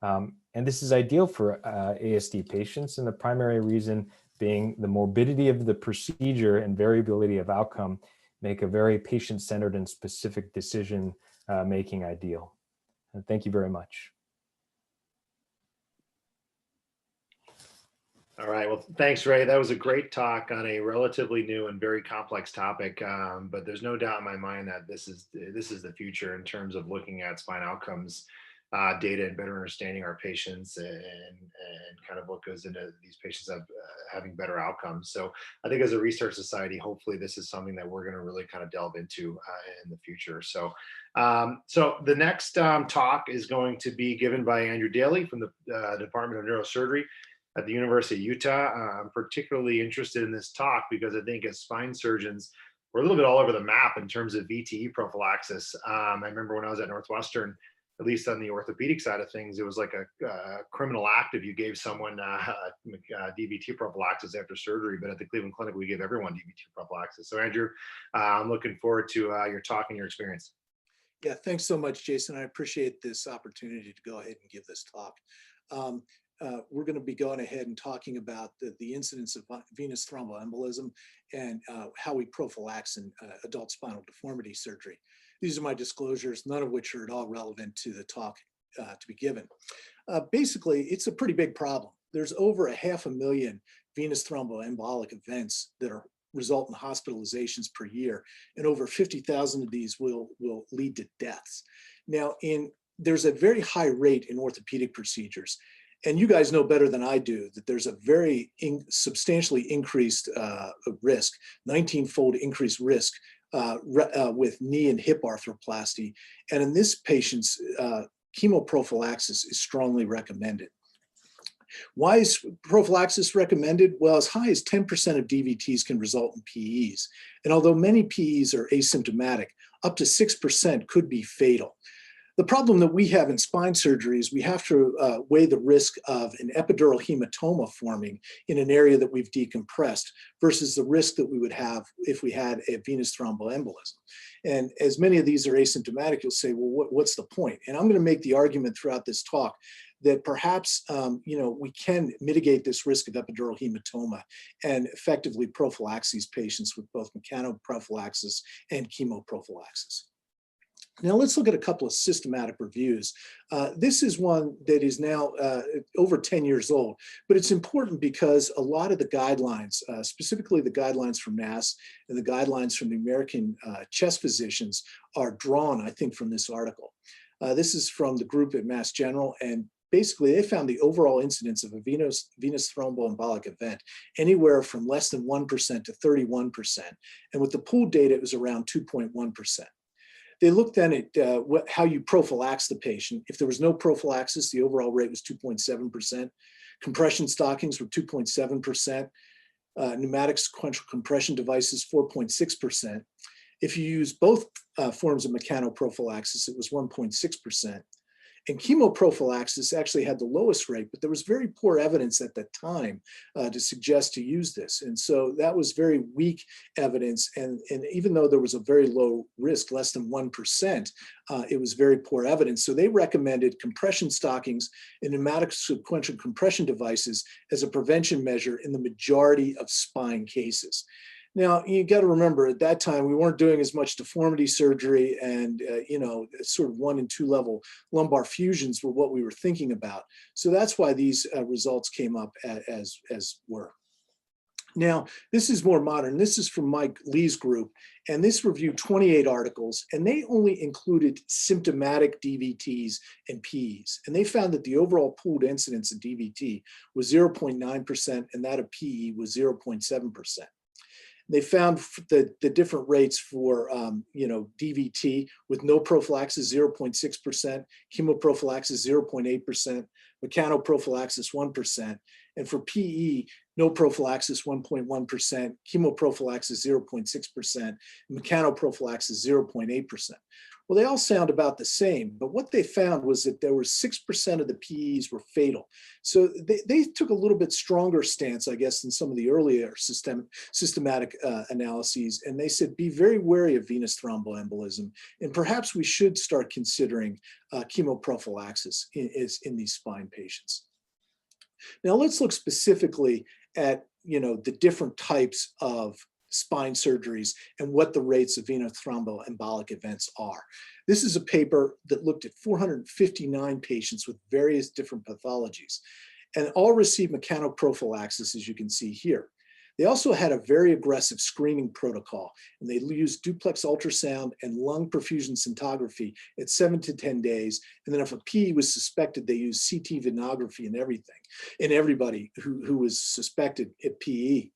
And this is ideal for ASD patients, and the primary reason being the morbidity of the procedure and variability of outcome make a very patient-centered and specific decision making ideal. And thank you very much. All right. Well, thanks, Ray. That was a great talk on a relatively new and very complex topic. But there's no doubt in my mind that this is the future in terms of looking at spine outcomes data and better understanding our patients and kind of what goes into these patients having better outcomes. So I think as a research society, hopefully this is something that we're going to really kind of delve into in the future. So the next talk is going to be given by Andrew Daly from the Department of Neurosurgery at the University of Utah. I'm particularly interested in this talk because I think as spine surgeons, we're a little bit all over the map in terms of VTE prophylaxis. I remember when I was at Northwestern, at least on the orthopedic side of things, it was like a criminal act if you gave someone DVT prophylaxis after surgery, but at the Cleveland Clinic, we give everyone DVT prophylaxis. So Andrew, I'm looking forward to your talk and your experience. Yeah, thanks so much, Jason. I appreciate this opportunity to go ahead and give this talk. We're going to be going ahead and talking about the incidence of venous thromboembolism and how we prophylax in adult spinal deformity surgery. These are my disclosures, none of which are at all relevant to the talk to be given. Basically, it's a pretty big problem. There's over 500,000 venous thromboembolic events that result in hospitalizations per year, and over 50,000 of these will lead to deaths. Now, there's a very high rate in orthopedic procedures. And you guys know better than I do that there's a very substantially increased risk, 19-fold increased risk with knee and hip arthroplasty. And in this patient's, chemoprophylaxis is strongly recommended. Why is prophylaxis recommended? Well, as high as 10% of DVTs can result in PEs. And although many PEs are asymptomatic, up to 6% could be fatal. The problem that we have in spine surgery is we have to weigh the risk of an epidural hematoma forming in an area that we've decompressed versus the risk that we would have if we had a venous thromboembolism. And as many of these are asymptomatic, you'll say, well, what's the point? And I'm going to make the argument throughout this talk that perhaps we can mitigate this risk of epidural hematoma and effectively prophylaxis patients with both mechanoprophylaxis and chemoprophylaxis. Now let's look at a couple of systematic reviews. This is one that is now over 10 years old, but it's important because a lot of the guidelines, specifically the guidelines from NASS and the guidelines from the American chest physicians, are drawn, I think, from this article. This is from the group at Mass General, and basically they found the overall incidence of a venous thromboembolic event anywhere from less than 1% to 31. And with the pooled data, it was around 2.1%. They looked then at how you prophylax the patient. If there was no prophylaxis, the overall rate was 2.7%. Compression stockings were 2.7%. Pneumatic sequential compression devices, 4.6%. If you use both forms of mechanoprophylaxis, it was 1.6%. And chemoprophylaxis actually had the lowest rate, but there was very poor evidence at the time to suggest to use this. And so that was very weak evidence. And even though there was a very low risk, less than 1%, it was very poor evidence. So they recommended compression stockings and pneumatic sequential compression devices as a prevention measure in the majority of spine cases. Now, you got to remember at that time, we weren't doing as much deformity surgery and, sort of 1 and 2 level lumbar fusions were what we were thinking about. So that's why these results came up as were. Now, this is more modern. This is from Mike Lee's group, and this reviewed 28 articles, and they only included symptomatic DVTs and PEs. And they found that the overall pooled incidence of DVT was 0.9%, and that of PE was 0.7%. They found the different rates for, DVT with no prophylaxis, 0.6%, chemoprophylaxis, 0.8%, mechanoprophylaxis, 1%, and for PE, no prophylaxis, 1.1%, chemoprophylaxis, 0.6%, mechanoprophylaxis, 0.8%. Well, they all sound about the same, but what they found was that there were 6% of the PEs were fatal. So they took a little bit stronger stance, I guess, than some of the earlier systematic analyses. And they said, be very wary of venous thromboembolism. And perhaps we should start considering chemoprophylaxis in these spine patients. Now let's look specifically at, the different types of spine surgeries and what the rates of venous thromboembolic events are. This is a paper that looked at 459 patients with various different pathologies, and all received mechanoprophylaxis, as you can see here. They also had a very aggressive screening protocol, and they used duplex ultrasound and lung perfusion scintigraphy at 7 to 10 days. And then if a PE was suspected, they used CT venography and everything, in everybody who was suspected at PE.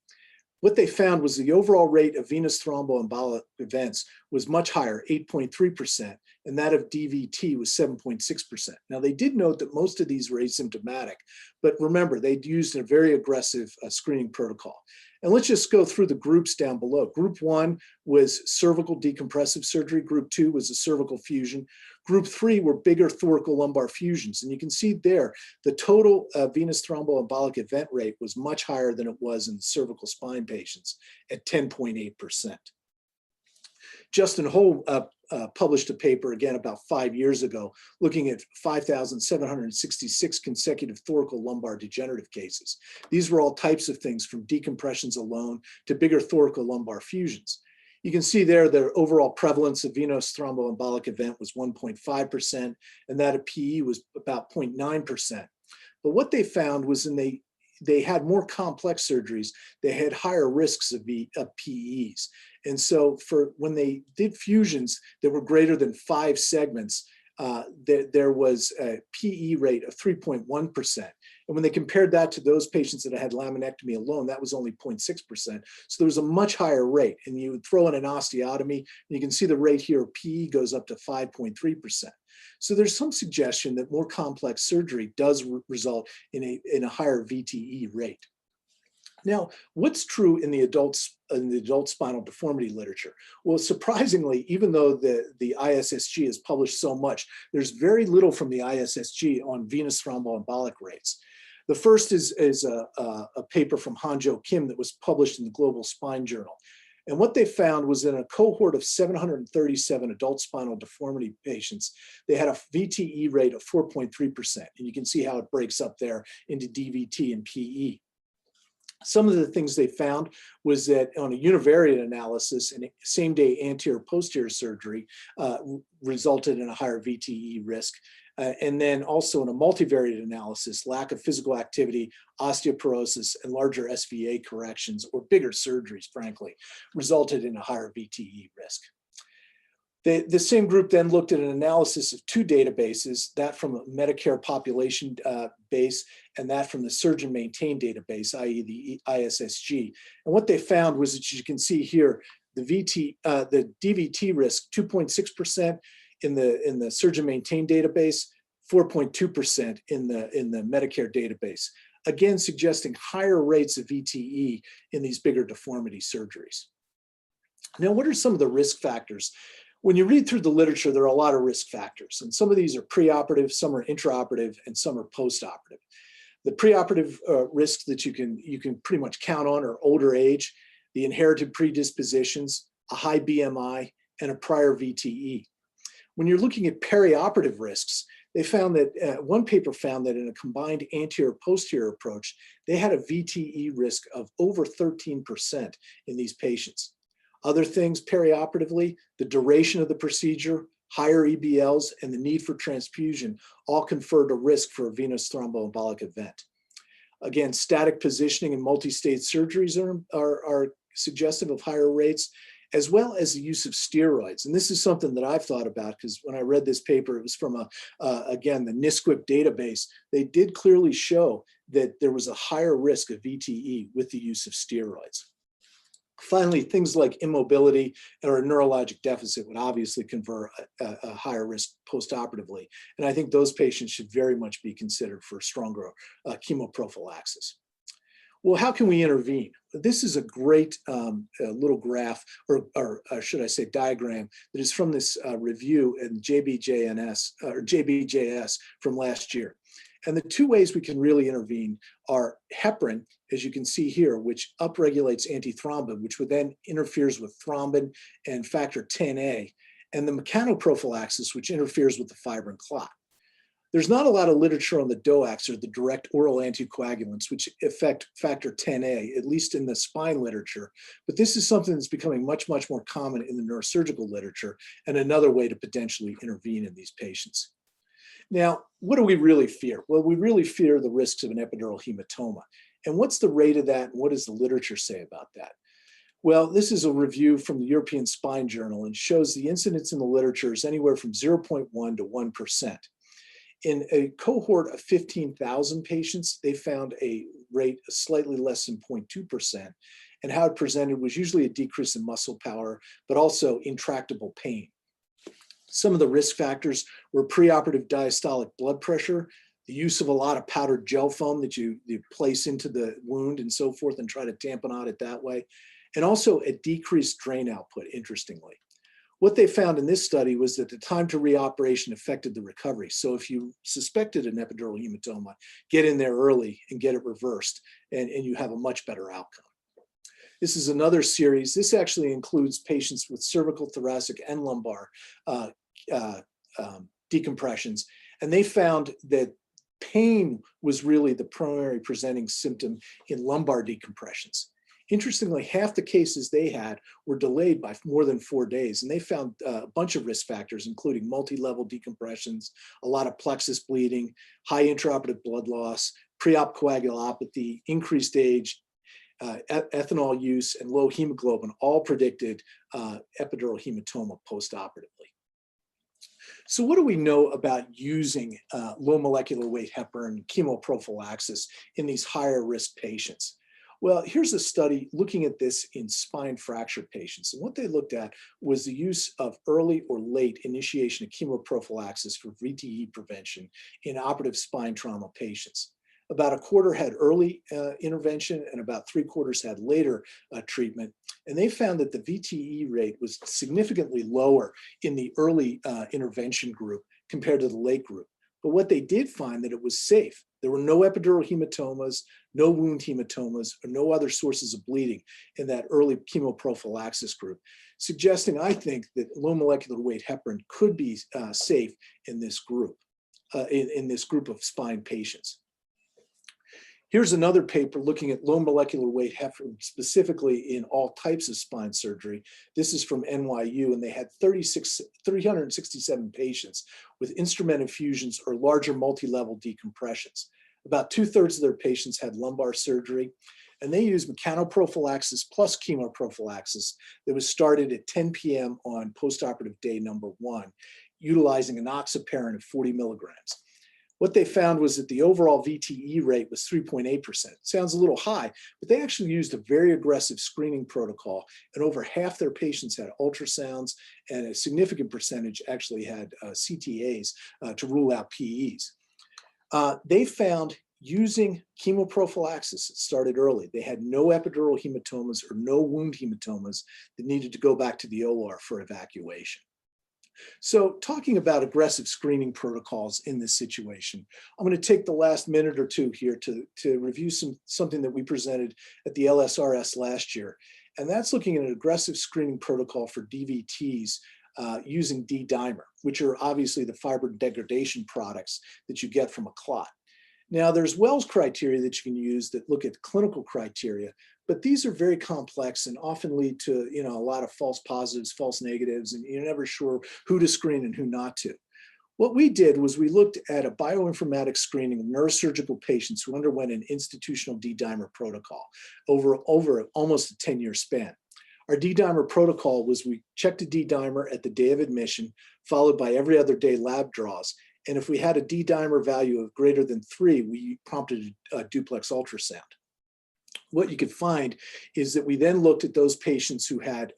What they found was the overall rate of venous thromboembolic events was much higher, 8.3%, and that of DVT was 7.6%. Now, they did note that most of these were asymptomatic, but remember, they'd used a very aggressive screening protocol. And let's just go through the groups down below. Group 1 was cervical decompressive surgery. Group 2 was a cervical fusion. Group 3 were bigger thoracolumbar fusions. And you can see there, the total venous thromboembolic event rate was much higher than it was in the cervical spine patients at 10.8%. Justin Ho published a paper, again, about 5 years ago, looking at 5,766 consecutive thoracolumbar degenerative cases. These were all types of things from decompressions alone to bigger thoracolumbar fusions. You can see there the overall prevalence of venous thromboembolic event was 1.5%, and that of PE was about 0.9%. But what they found was they had more complex surgeries, they had higher risks of PEs. And so for when they did fusions that were greater than 5 segments, there was a PE rate of 3.1%. And when they compared that to those patients that had laminectomy alone, that was only 0.6%. So there was a much higher rate. And you would throw in an osteotomy, and you can see the rate here of PE goes up to 5.3%. So there's some suggestion that more complex surgery does result in a higher VTE rate. Now, what's true in the adult spinal deformity literature? Well, surprisingly, even though the ISSG has published so much, there's very little from the ISSG on venous thromboembolic rates. The first is a paper from Hanjo Kim that was published in the Global Spine Journal. And what they found was in a cohort of 737 adult spinal deformity patients, they had a VTE rate of 4.3%. And you can see how it breaks up there into DVT and PE. Some of the things they found was that on a univariate analysis, and same-day anterior-posterior surgery resulted in a higher VTE risk. And then also in a multivariate analysis, lack of physical activity, osteoporosis, and larger SVA corrections, or bigger surgeries, frankly, resulted in a higher VTE risk. The same group then looked at an analysis of 2 databases, that from a Medicare population base and that from the surgeon maintained database, i.e. the ISSG. And what they found was, that you can see here, the DVT risk, 2.6% in the surgeon maintained database, 4.2% in the Medicare database. again suggesting higher rates of VTE in these bigger deformity surgeries. Now, what are some of the risk factors? When you read through the literature, there are a lot of risk factors, and some of these are preoperative, some are intraoperative, and some are postoperative. The preoperative risks that you can pretty much count on are older age, the inherited predispositions, a high BMI, and a prior VTE. When you're looking at perioperative risks, they found that one paper found that in a combined anterior-posterior approach, they had a VTE risk of over 13% in these patients. Other things perioperatively, the duration of the procedure, higher EBLs, and the need for transfusion all conferred a risk for a venous thromboembolic event. Again, static positioning and multi-stage surgeries are suggestive of higher rates, as well as the use of steroids. And this is something that I've thought about because when I read this paper, it was from, again, the NISQIP database. They did clearly show that there was a higher risk of VTE with the use of steroids. Finally, things like immobility or a neurologic deficit would obviously confer a higher risk postoperatively. And I think those patients should very much be considered for stronger chemoprophylaxis. Well, how can we intervene? This is a great little graph, or should I say diagram, that is from this review in JBJS from last year. And the two ways we can really intervene are heparin, as you can see here, which upregulates antithrombin, which would then interferes with thrombin and factor 10A, and the mechanoprophylaxis, which interferes with the fibrin clot. There's not a lot of literature on the DOACs, or the direct oral anticoagulants, which affect factor 10A, at least in the spine literature. But this is something that's becoming much, much more common in the neurosurgical literature, and another way to potentially intervene in these patients. Now, what do we really fear? Well, we really fear the risks of an epidural hematoma. And what's the rate of that, and what does the literature say about that? Well, this is a review from the European Spine Journal and shows the incidence in the literature is anywhere from 0.1 to 1%. In a cohort of 15,000 patients, they found a rate of slightly less than 0.2%. And how it presented was usually a decrease in muscle power, but also intractable pain. Some of the risk factors were preoperative diastolic blood pressure, the use of a lot of powdered gel foam that you place into the wound and so forth and try to tampen out it that way, and also a decreased drain output, interestingly. What they found in this study was that the time to reoperation affected the recovery. So if you suspected an epidural hematoma, get in there early and get it reversed, and you have a much better outcome. This is another series. This actually includes patients with cervical, thoracic, and lumbar decompressions. And they found that pain was really the primary presenting symptom in lumbar decompressions. Interestingly, half the cases they had were delayed by more than 4 days, and they found a bunch of risk factors, including multi-level decompressions, a lot of plexus bleeding, high intraoperative blood loss, pre-op coagulopathy, increased age, ethanol use, and low hemoglobin, all predicted epidural hematoma postoperatively. So what do we know about using low molecular weight heparin chemoprophylaxis in these higher risk patients? Well, here's a study looking at this in spine fracture patients. And what they looked at was the use of early or late initiation of chemoprophylaxis for VTE prevention in operative spine trauma patients. About a quarter had early intervention and about 3/4 had later treatment. And they found that the VTE rate was significantly lower in the early intervention group compared to the late group. But what they did find that it was safe. There were no epidural hematomas, no wound hematomas, or no other sources of bleeding in that early chemoprophylaxis group, suggesting, I think, that low molecular weight heparin could be safe in this group, in this group of spine patients. Here's another paper looking at low molecular weight heparin specifically in all types of spine surgery. This is from NYU, and they had 367 patients with instrumented fusions or larger multi-level decompressions. About 2/3 of their patients had lumbar surgery, and they used mechanoprophylaxis plus chemoprophylaxis that was started at 10 p.m. on postoperative day number 1, utilizing enoxaparin of 40 milligrams. What they found was that the overall VTE rate was 3.8%. Sounds a little high, but they actually used a very aggressive screening protocol, and over half their patients had ultrasounds, and a significant percentage actually had CTAs to rule out PEs. They found using chemoprophylaxis. It started early. They had no epidural hematomas or no wound hematomas that needed to go back to the OR for evacuation. So talking about aggressive screening protocols in this situation, I'm going to take the last minute or two here to review something that we presented at the LSRS last year. And that's looking at an aggressive screening protocol for DVTs using D-dimer, which are obviously the fiber degradation products that you get from a clot. Now, there's Wells criteria that you can use that look at clinical criteria, but these are very complex and often lead to, a lot of false positives, false negatives, and you're never sure who to screen and who not to. What we did was we looked at a bioinformatics screening of neurosurgical patients who underwent an institutional D-dimer protocol over almost a 10-year span. Our D-dimer protocol was we checked a D-dimer at the day of admission, followed by every other day lab draws. And if we had a D-dimer value of greater than 3, we prompted a duplex ultrasound. What you could find is that we then looked at those patients who had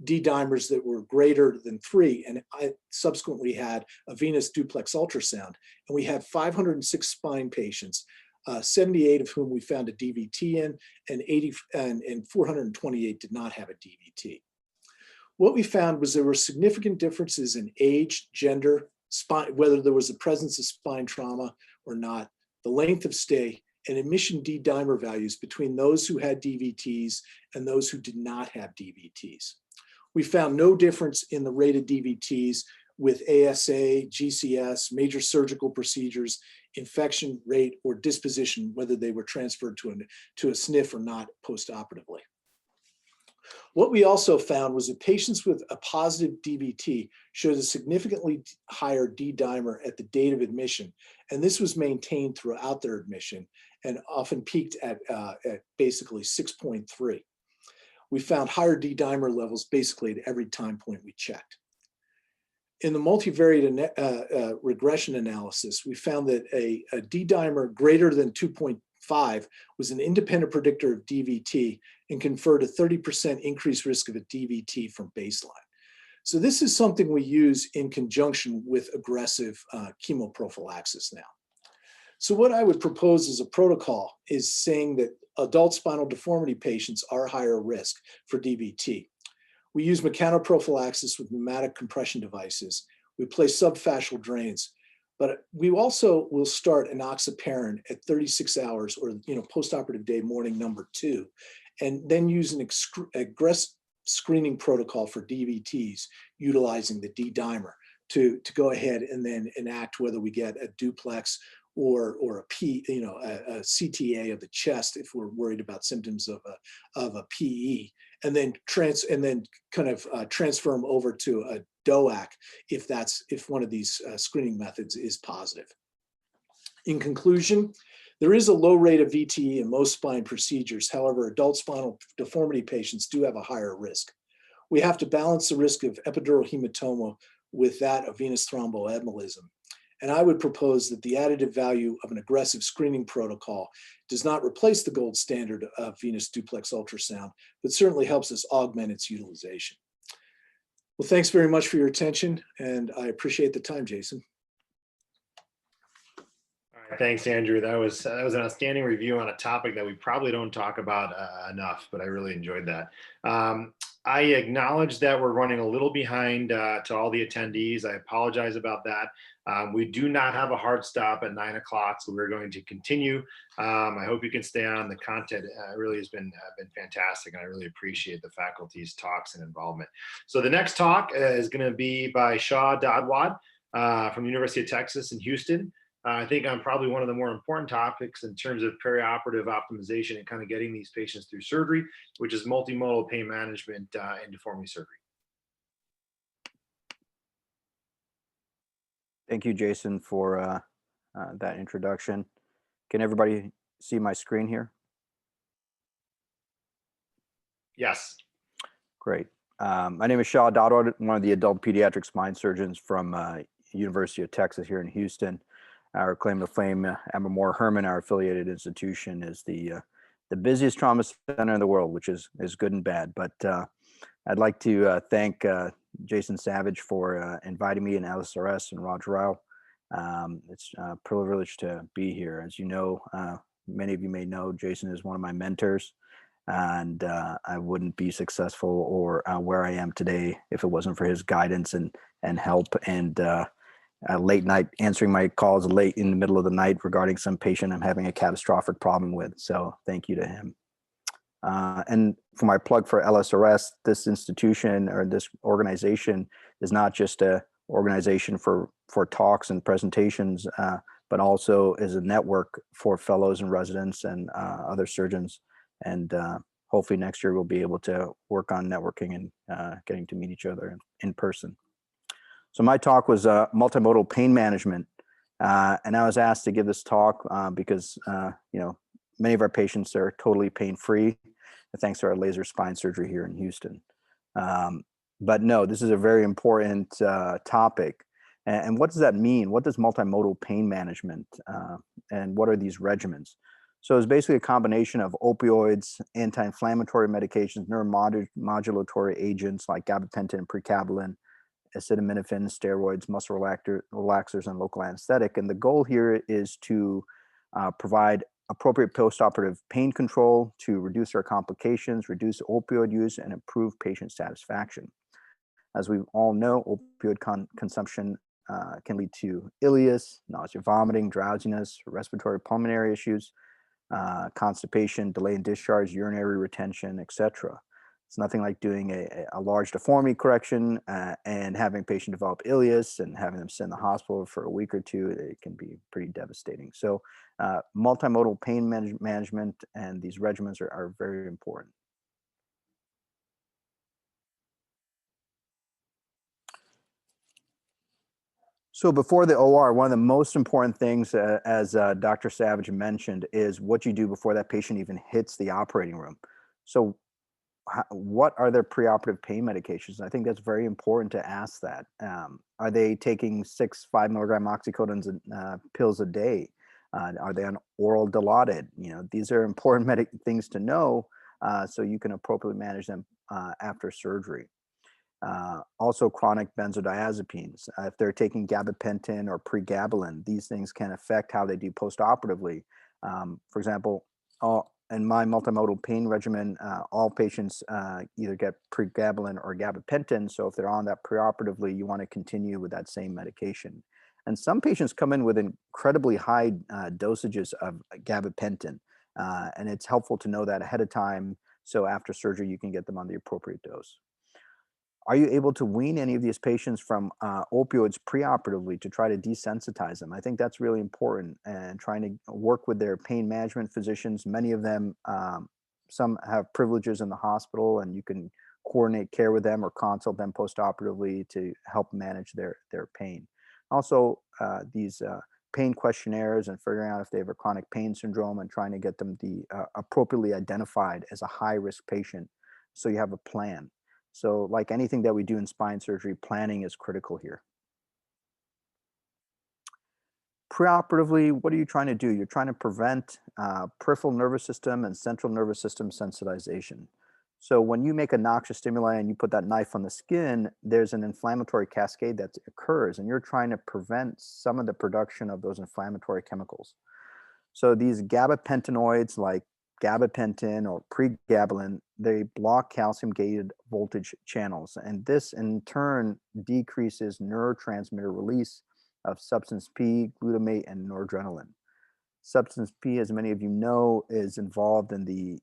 D-dimers that were greater than 3, and I subsequently had a venous duplex ultrasound. And we had 506 spine patients, 78 of whom we found a DVT in, and 428 did not have a DVT. What we found was there were significant differences in age, gender, spine, whether there was a presence of spine trauma or not, the length of stay, and admission D-dimer values between those who had DVTs and those who did not have DVTs. We found no difference in the rate of DVTs with ASA, GCS, major surgical procedures, infection rate, or disposition, whether they were transferred to a SNF or not postoperatively. What we also found was that patients with a positive DVT showed a significantly higher D-dimer at the date of admission, and this was maintained throughout their admission and often peaked at basically 6.3. We found higher D-dimer levels basically at every time point we checked. In the multivariate regression analysis, we found that a D-dimer greater than 2.5 was an independent predictor of DVT and conferred a 30% increased risk of a DVT from baseline. So this is something we use in conjunction with aggressive chemoprophylaxis now. So what I would propose as a protocol is saying that adult spinal deformity patients are higher risk for DVT. We use mechanoprophylaxis with pneumatic compression devices. We place subfascial drains, but we also will start enoxaparin at 36 hours or postoperative day morning number 2, and then use an aggressive screening protocol for DVTs utilizing the D-dimer to go ahead and then enact whether we get a duplex or a CTA of the chest if we're worried about symptoms of a PE, and then transfer them over to a DOAC if one of these screening methods is positive. In conclusion, there is a low rate of VTE in most spine procedures. However, adult spinal deformity patients do have a higher risk. We have to balance the risk of epidural hematoma with that of venous thromboembolism. And I would propose that the additive value of an aggressive screening protocol does not replace the gold standard of venous duplex ultrasound, but certainly helps us augment its utilization. Well, thanks very much for your attention, and I appreciate the time, Jason. All right, thanks, Andrew. That was an outstanding review on a topic that we probably don't talk about enough, but I really enjoyed that. I acknowledge that we're running a little behind to all the attendees. I apologize about that. We do not have a hard stop at 9 o'clock, so we're going to continue. I hope you can stay on. The content really has been fantastic, and I really appreciate the faculty's talks and involvement. So the next talk is going to be by Shah Dadwad from the University of Texas in Houston. I think on probably one of the more important topics in terms of perioperative optimization and kind of getting these patients through surgery, which is multimodal pain management in deformity surgery. Thank you, Jason, for that introduction. Can everybody see my screen here? Yes. Great. My name is Shah Dadwad, one of the adult pediatric spine surgeons from University of Texas here in Houston. Our claim to fame, Moore Herman, our affiliated institution, is the busiest trauma center in the world, which is good and bad. But I'd like to thank Jason Savage for inviting me, and LSRS and Roger Rao It's a privilege to be here. As you know, many of you may know, Jason is one of my mentors, and I wouldn't be successful or where I am today if it wasn't for his guidance and help, and late night answering my calls late in the middle of the night regarding some patient I'm having a catastrophic problem with. So thank you to him. And for my plug for LSRS, this institution or this organization is not just a organization for talks and presentations, but also is a network for fellows and residents and other surgeons. And hopefully next year we'll be able to work on networking and getting to meet each other in person. So my talk was multimodal pain management. And I was asked to give this talk because, many of our patients are totally pain-free, thanks to our laser spine surgery here in Houston. But no, this is a very important topic. And what does that mean? What does multimodal pain management and what are these regimens? So it's basically a combination of opioids, anti-inflammatory medications, neuromodulatory agents like gabapentin and pregabalin, acetaminophen, steroids, muscle relaxers, and local anesthetic. And the goal here is to provide appropriate postoperative pain control to reduce our complications, reduce opioid use, and improve patient satisfaction. As we all know, opioid consumption can lead to ileus, nausea, vomiting, drowsiness, respiratory pulmonary issues, constipation, delay in discharge, urinary retention, etc. It's nothing like doing a large deformity correction and having a patient develop ileus and having them sit in the hospital for a week or two. It can be pretty devastating. So multimodal pain management and these regimens are very important. So before the OR, one of the most important things, as Dr. Savage mentioned, is what you do before that patient even hits the operating room. So what are their preoperative pain medications? I think that's very important to ask that. Are they taking 6 5-milligram oxycodone pills a day? Are they on oral Dilaudid? These are important things to know so you can appropriately manage them after surgery. Also chronic benzodiazepines. If they're taking gabapentin or pregabalin, these things can affect how they do postoperatively. For example, in my multimodal pain regimen, all patients either get pregabalin or gabapentin. So if they're on that preoperatively, you want to continue with that same medication. And some patients come in with incredibly high dosages of gabapentin. And it's helpful to know that ahead of time. So after surgery, you can get them on the appropriate dose. Are you able to wean any of these patients from opioids preoperatively to try to desensitize them? I think that's really important, and trying to work with their pain management physicians. Many of them, some have privileges in the hospital, and you can coordinate care with them or consult them postoperatively to help manage their pain. Also, these pain questionnaires and figuring out if they have a chronic pain syndrome and trying to get them appropriately identified as a high-risk patient so you have a plan. So like anything that we do in spine surgery, planning is critical here. Preoperatively, what are you trying to do? You're trying to prevent peripheral nervous system and central nervous system sensitization. So when you make a noxious stimuli and you put that knife on the skin, there's an inflammatory cascade that occurs, and you're trying to prevent some of the production of those inflammatory chemicals. So these gabapentinoids like gabapentin or pregabalin, they block calcium-gated voltage channels. And this in turn decreases neurotransmitter release of substance P, glutamate, and noradrenaline. Substance P, as many of you know, is involved in the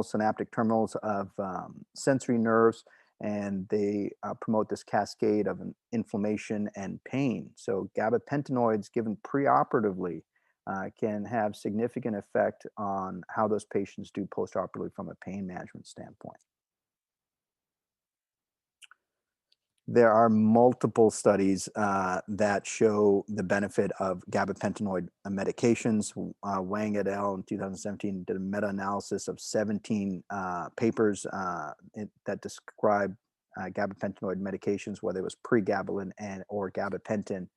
synaptic terminals of sensory nerves, and they promote this cascade of inflammation and pain. So gabapentinoids given preoperatively can have significant effect on how those patients do postoperatively from a pain management standpoint. There are multiple studies that show the benefit of gabapentinoid medications. Wang et al. In 2017 did a meta-analysis of 17 papers that describe gabapentinoid medications, whether it was pregabalin or gabapentin.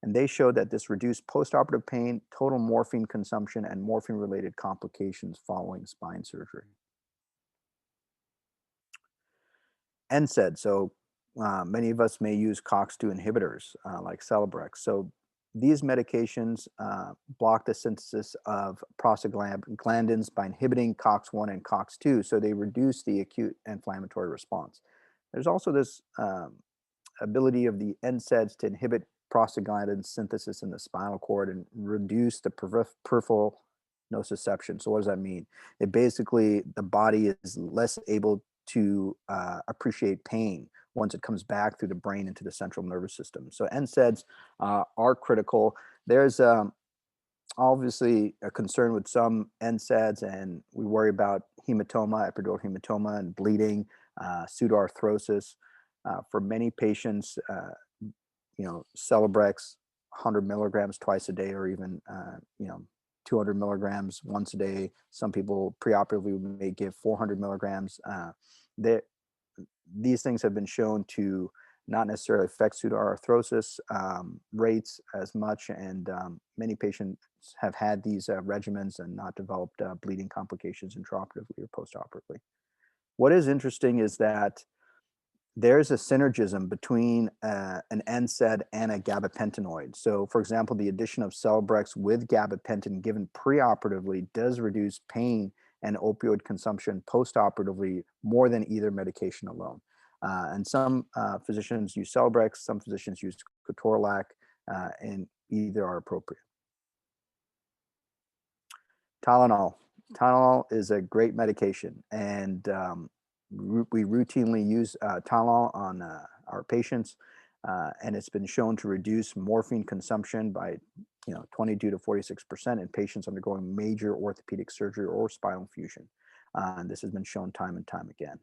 And they showed that this reduced postoperative pain, total morphine consumption, and morphine-related complications following spine surgery. NSAID. So many of us may use COX-2 inhibitors like Celebrex. So these medications block the synthesis of prostaglandins by inhibiting COX-1 and COX-2, so they reduce the acute inflammatory response. There's also this ability of the NSAIDs to inhibit prostaglandin synthesis in the spinal cord and reduce the peripheral nociception. So what does that mean? It basically, the body is less able to appreciate pain once it comes back through the brain into the central nervous system. So NSAIDs are critical. There's obviously a concern with some NSAIDs, and we worry about hematoma, epidural hematoma, and bleeding, pseudoarthrosis. For many patients, Celebrex, 100 milligrams twice a day, or even 200 milligrams once a day. Some people preoperatively may give 400 milligrams. These things have been shown to not necessarily affect pseudoarthrosis rates as much, and many patients have had these regimens and not developed bleeding complications intraoperatively or postoperatively. What is interesting is that there's a synergism between an NSAID and a gabapentinoid. So, for example, the addition of Celebrex with gabapentin given preoperatively does reduce pain and opioid consumption postoperatively more than either medication alone. And some physicians use Celebrex, some physicians use ketorolac, and either are appropriate. Tylenol. Tylenol is a great medication, and we routinely use Tylenol on our patients, and it's been shown to reduce morphine consumption by 22 to 46% in patients undergoing major orthopedic surgery or spinal fusion. And this has been shown time and time again.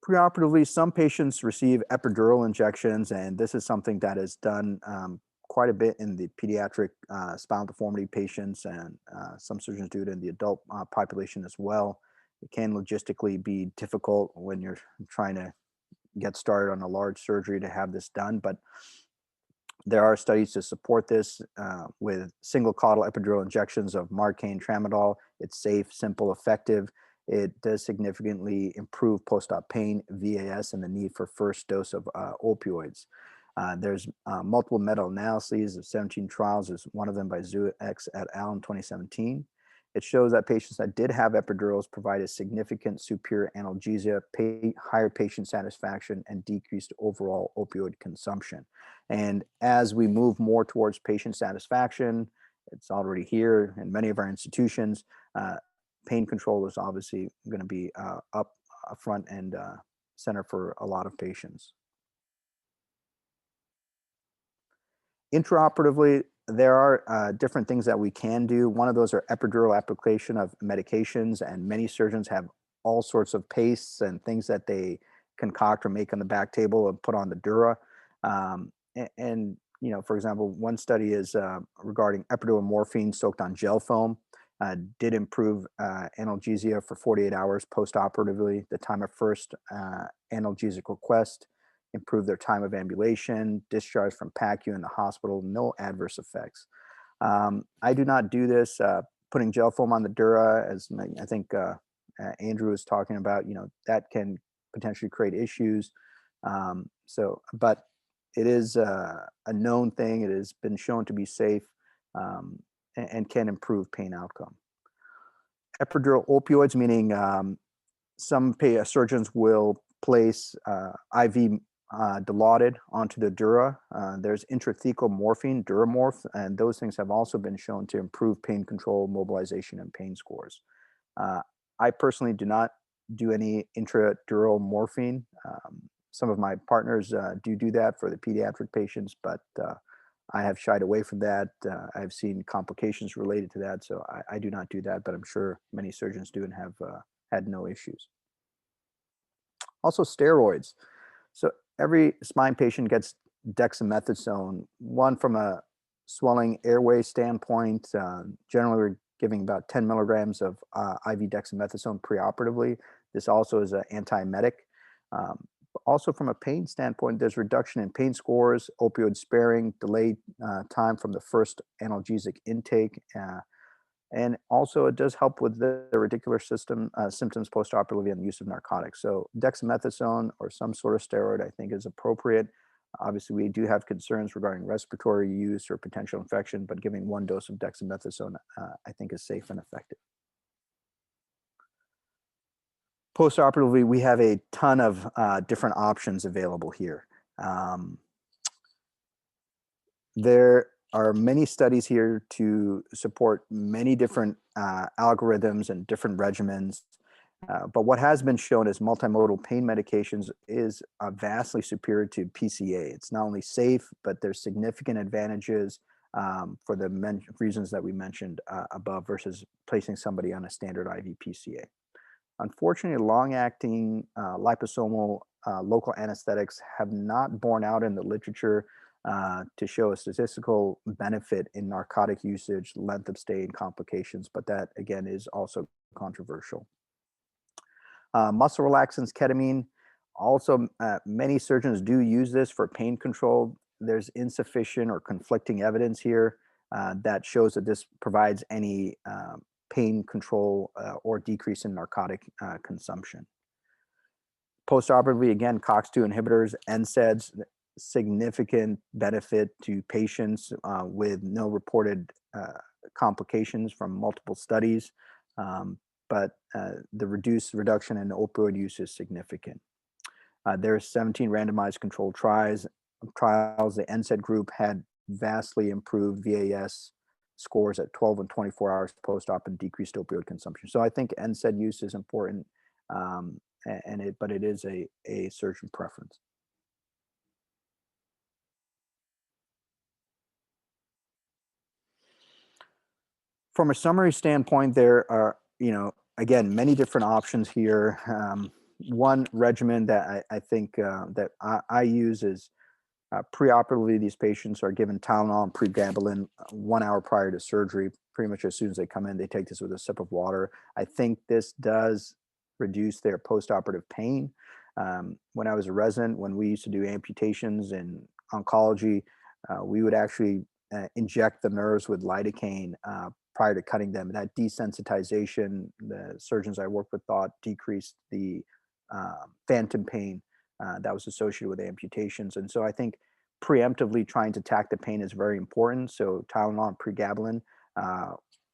Preoperatively, some patients receive epidural injections, and this is something that is done quite a bit in the pediatric spinal deformity patients, and some surgeons do it in the adult population as well. It can logistically be difficult when you're trying to get started on a large surgery to have this done, but there are studies to support this with single caudal epidural injections of Marcaine tramadol. It's safe, simple, effective. It does significantly improve post-op pain, VAS, and the need for first dose of opioids. There's multiple meta-analyses of 17 trials. There's one of them by Zhu et al. In 2017. It shows that patients that did have epidurals provided significant superior analgesia, higher patient satisfaction, and decreased overall opioid consumption. And as we move more towards patient satisfaction, it's already here in many of our institutions, pain control is obviously going to be up front and center for a lot of patients. Intraoperatively, there are different things that we can do. One of those are epidural application of medications, and many surgeons have all sorts of pastes and things that they concoct or make on the back table and put on the dura. For example, one study is regarding epidural morphine soaked on gel foam. Did improve analgesia for 48 hours postoperatively, the time of first analgesic request, improve their time of ambulation, discharge from PACU in the hospital, no adverse effects. I do not do this, putting gel foam on the dura, as I think Andrew was talking about, that can potentially create issues. But it is a known thing. It has been shown to be safe and can improve pain outcome. Epidural opioids, meaning some surgeons will place IV Dilaudid onto the dura. There's intrathecal morphine, Duramorph, and those things have also been shown to improve pain control, mobilization, and pain scores. I personally do not do any intradural morphine. Some of my partners do that for the pediatric patients, but I have shied away from that. I've seen complications related to that, so I do not do that, but I'm sure many surgeons do and have had no issues. Also, steroids. So every spine patient gets dexamethasone, one from a swelling airway standpoint. Generally, we're giving about 10 milligrams of IV dexamethasone preoperatively. This also is an antiemetic. Also, from a pain standpoint, there's reduction in pain scores, opioid sparing, delayed time from the first analgesic intake. And also, it does help with the radicular system symptoms postoperatively and use of narcotics. So dexamethasone or some sort of steroid, I think, is appropriate. Obviously, we do have concerns regarding respiratory use or potential infection, but giving 1 dose of dexamethasone, I think, is safe and effective. Postoperatively, we have a ton of different options available here. There are many studies here to support many different algorithms and different regimens. But what has been shown is multimodal pain medications is vastly superior to PCA. It's not only safe, but there's significant advantages for the reasons that we mentioned above versus placing somebody on a standard IV PCA. Unfortunately, long-acting liposomal local anesthetics have not borne out in the literature to show a statistical benefit in narcotic usage, length of stay, and complications, but that, again, is also controversial. Muscle relaxants, ketamine, also many surgeons do use this for pain control. There's insufficient or conflicting evidence here that shows that this provides any pain control or decrease in narcotic consumption. Postoperatively, again, COX-2 inhibitors, NSAIDs, significant benefit to patients with no reported complications from multiple studies. But the reduction in opioid use is significant. There's 17 randomized controlled trials. The NSAID group had vastly improved VAS scores at 12 and 24 hours post-op and decreased opioid consumption. So I think NSAID use is important, but it is a surgeon preference. From a summary standpoint, there are, again, many different options here. One regimen that I think that I use is preoperatively, these patients are given Tylenol and pregabalin 1 hour prior to surgery. Pretty much as soon as they come in, they take this with a sip of water. I think this does reduce their postoperative pain. When I was a resident, when we used to do amputations in oncology, we would actually inject the nerves with lidocaine prior to cutting them. That desensitization, the surgeons I worked with thought decreased the phantom pain that was associated with amputations. And so I think preemptively trying to attack the pain is very important. So Tylenol and pregabalin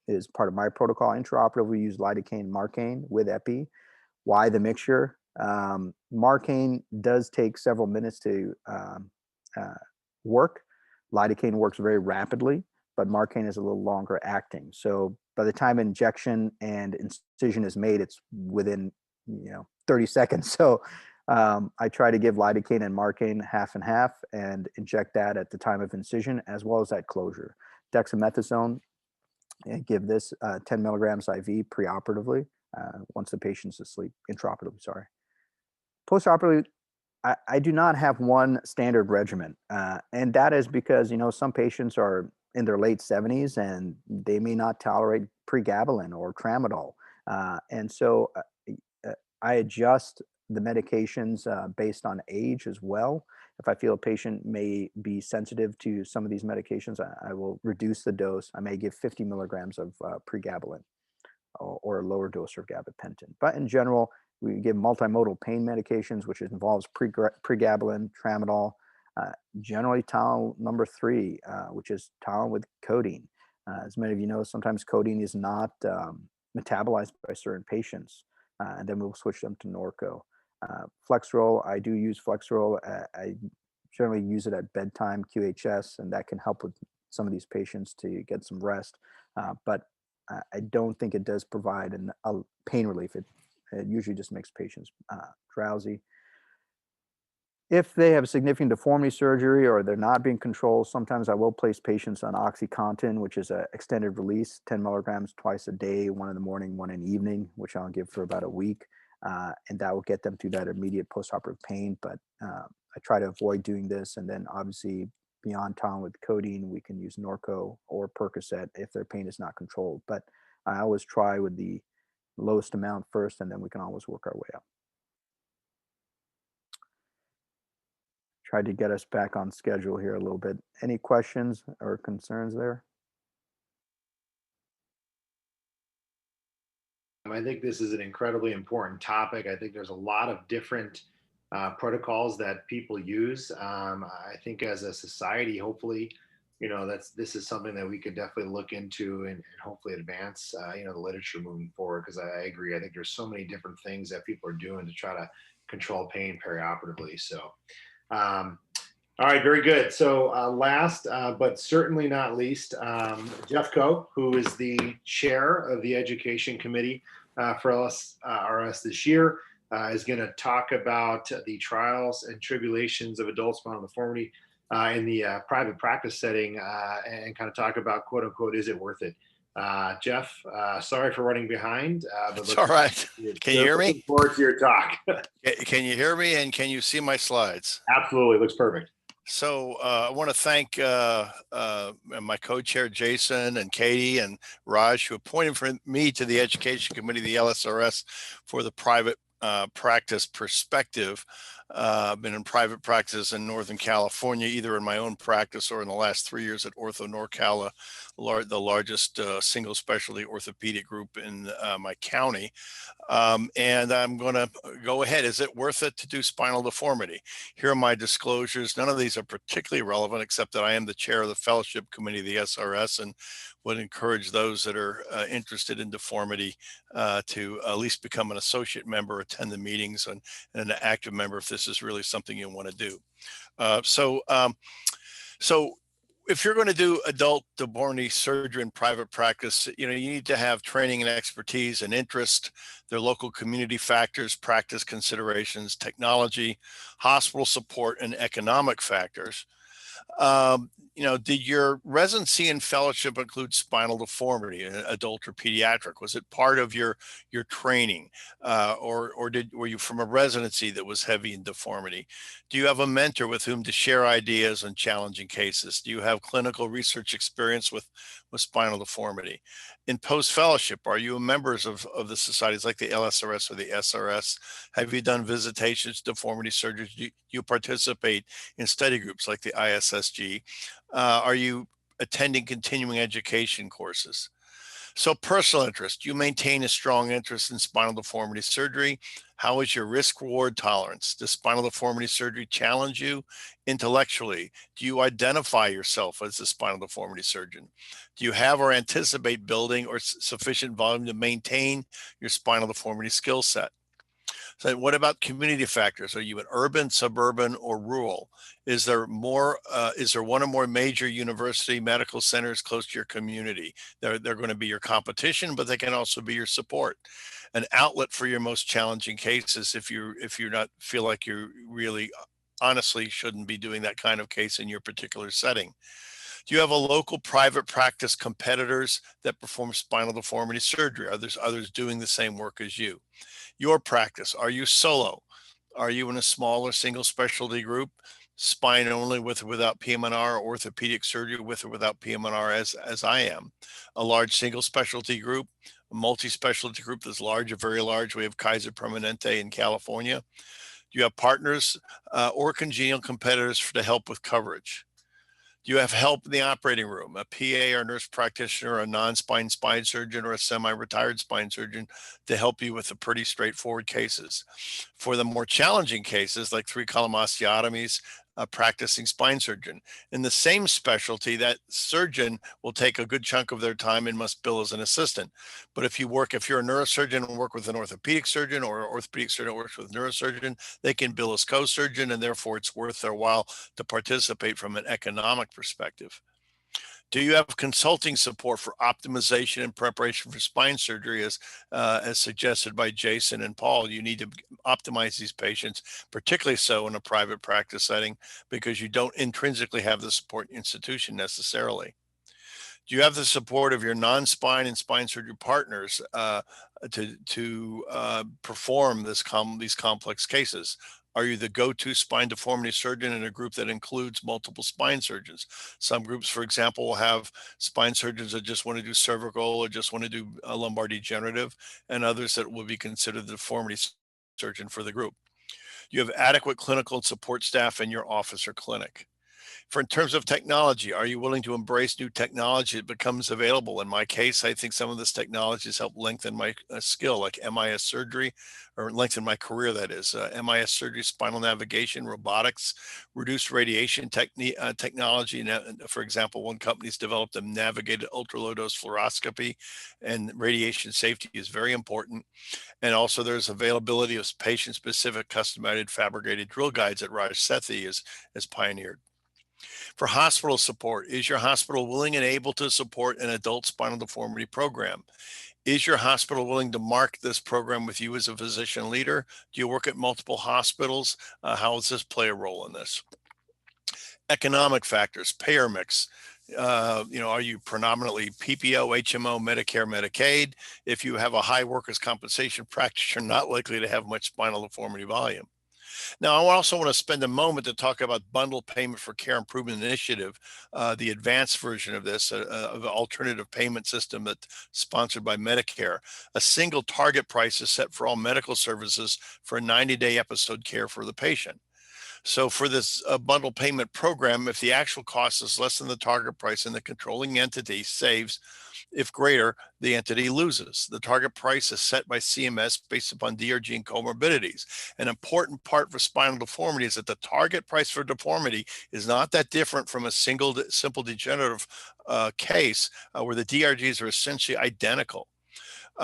is part of my protocol. Intraoperatively, we use lidocaine and marcaine with epi. Why the mixture? Marcaine does take several minutes to work. Lidocaine works very rapidly, but marcaine is a little longer acting. So by the time injection and incision is made, it's within 30 seconds. So I try to give lidocaine and marcaine half and half and inject that at the time of incision as well as at closure. Dexamethasone, and give this 10 milligrams IV preoperatively once the patient's asleep, intraoperatively, sorry. Postoperatively, I do not have one standard regimen. And that is because, some patients are in their late 70s and they may not tolerate pregabalin or tramadol. And so I adjust the medications based on age as well. If I feel a patient may be sensitive to some of these medications, I will reduce the dose. I may give 50 milligrams of pregabalin or a lower dose of gabapentin. But in general, we give multimodal pain medications, which involves pregabalin, tramadol, generally Tylenol number 3, which is Tylenol with codeine. As many of you know, sometimes codeine is not metabolized by certain patients, and then we'll switch them to Norco. Flexerol, I do use Flexerol. I generally use it at bedtime, QHS, and that can help with some of these patients to get some rest. But I don't think it does provide a pain relief. It usually just makes patients drowsy. If they have significant deformity surgery or they're not being controlled, sometimes I will place patients on OxyContin, which is an extended release, 10 milligrams twice a day, 1 in the morning, 1 in the evening, which I'll give for about a week. And that will get them through that immediate postoperative pain. But I try to avoid doing this. And then obviously beyond Tylenol with codeine, we can use Norco or Percocet if their pain is not controlled. But I always try with the lowest amount first, and then we can always work our way up. Tried to get us back on schedule here a little bit. Any questions or concerns there? I think this is an incredibly important topic. I think there's a lot of different protocols that people use. I think as a society, hopefully, this is something that we could definitely look into and hopefully advance, the literature moving forward. Because I agree, I think there's so many different things that people are doing to try to control pain perioperatively. So, all right, very good. So last, but certainly not least, Jeff Coe, who is the chair of the Education Committee for RS this year, is going to talk about the trials and tribulations of adult spinal deformity in the private practice setting, and kind of talk about, quote unquote, is it worth it? Jeff, sorry for running behind. But it's all right. Can you hear me? Looking forward to your talk. Can you hear me, and can you see my slides? Absolutely, looks perfect. So I want to thank my co-chair Jason and Katie and Raj, who appointed me to the Education Committee, the LSRS, for the private practice perspective. I've been in private practice in Northern California, either in my own practice or in the last 3 years at Ortho NorCal, the largest single specialty orthopedic group in my county. And I'm going to go ahead. Is it worth it to do spinal deformity? Here are my disclosures. None of these are particularly relevant, except that I am the chair of the fellowship committee of the SRS, and would encourage those that are interested in deformity to at least become an associate member, attend the meetings, and an active member if this is really something you want to do. So if you're going to do adult deformity surgery in private practice, you need to have training and expertise and interest. There are local community factors, practice considerations, technology, hospital support, and economic factors. Did your residency and fellowship include spinal deformity, adult or pediatric? Was it part of your training, or were you from a residency that was heavy in deformity? Do you have a mentor with whom to share ideas on challenging cases? Do you have clinical research experience with spinal deformity? In post-fellowship, are you members of the societies like the LSRS or the SRS? Have you done visitations, deformity surgery? Do you participate in study groups like the ISSG? Are you attending continuing education courses? So personal interest, you maintain a strong interest in spinal deformity surgery. How is your risk reward tolerance? Does spinal deformity surgery challenge you intellectually? Do you identify yourself as a spinal deformity surgeon? Do you have or anticipate building or sufficient volume to maintain your spinal deformity skill set? So what about community factors? Are you an urban, suburban, or rural? Is there one or more major university medical centers close to your community? They're going to be your competition, but they can also be your support. An outlet for your most challenging cases if you're not feel like you really honestly shouldn't be doing that kind of case in your particular setting. Do you have a local private practice competitors that perform spinal deformity surgery? Are there others doing the same work as you? Your practice, are you solo? Are you in a smaller single specialty group, spine only with or without PM&R, orthopedic surgery with or without PM&R as I am? A large single specialty group, a multi-specialty group that's large or very large. We have Kaiser Permanente in California. Do you have partners or congenial competitors to help with coverage? Do you have help in the operating room, a PA or nurse practitioner, a non-spine spine surgeon, or a semi-retired spine surgeon to help you with the pretty straightforward cases? For the more challenging cases, like 3-column osteotomies, a practicing spine surgeon. In the same specialty, that surgeon will take a good chunk of their time and must bill as an assistant. But if you're a neurosurgeon and work with an orthopedic surgeon, or an orthopedic surgeon works with a neurosurgeon, they can bill as co-surgeon, and therefore it's worth their while to participate from an economic perspective. Do you have consulting support for optimization and preparation for spine surgery as suggested by Jason and Paul? You need to optimize these patients, particularly so in a private practice setting, because you don't intrinsically have the support institution necessarily. Do you have the support of your non-spine and spine surgery partners to perform these complex cases? Are you the go-to spine deformity surgeon in a group that includes multiple spine surgeons? Some groups, for example, will have spine surgeons that just want to do cervical or just want to do lumbar degenerative, and others that will be considered the deformity surgeon for the group. You have adequate clinical and support staff in your office or clinic. In terms of technology, are you willing to embrace new technology that becomes available? In my case, I think some of this technology has helped lengthen my skill, like MIS surgery, or lengthen my career, that is. MIS surgery, spinal navigation, robotics, reduced radiation technology. For example, one company's developed a navigated ultra-low dose fluoroscopy, and radiation safety is very important. And also there's availability of patient-specific customized fabricated drill guides that Raj Sethi has pioneered. For hospital support, is your hospital willing and able to support an adult spinal deformity program? Is your hospital willing to mark this program with you as a physician leader? Do you work at multiple hospitals? How does this play a role in this? Economic factors, payer mix. Are you predominantly PPO, HMO, Medicare, Medicaid? If you have a high workers' compensation practice, you're not likely to have much spinal deformity volume. Now, I also want to spend a moment to talk about bundle payment for care improvement initiative, the advanced version of this, of an alternative payment system that's sponsored by Medicare. A single target price is set for all medical services for a 90-day episode care for the patient. So for this bundle payment program, if the actual cost is less than the target price and the controlling entity saves, if greater, the entity loses. The target price is set by CMS based upon DRG and comorbidities. An important part for spinal deformity is that the target price for deformity is not that different from a simple degenerative case where the DRGs are essentially identical.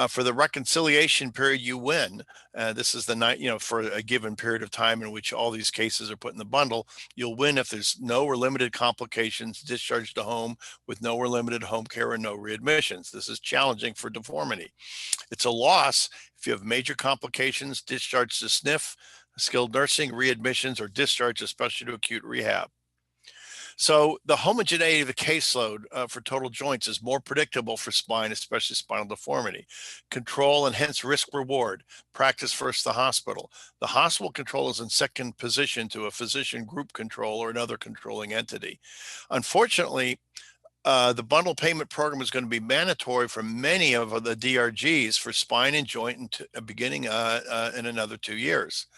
For the reconciliation period, you win. This is the night, for a given period of time in which all these cases are put in the bundle. You'll win if there's no or limited complications, discharged to home with no or limited home care and no readmissions. This is challenging for deformity. It's a loss if you have major complications, discharge to SNF, skilled nursing, readmissions, or discharge, especially to acute rehab. So the homogeneity of the caseload for total joints is more predictable for spine, especially spinal deformity. Control and hence risk reward. Practice first the hospital. The hospital control is in second position to a physician group control or another controlling entity. Unfortunately, the bundle payment program is going to be mandatory for many of the DRGs for spine and joint beginning in another 2 years.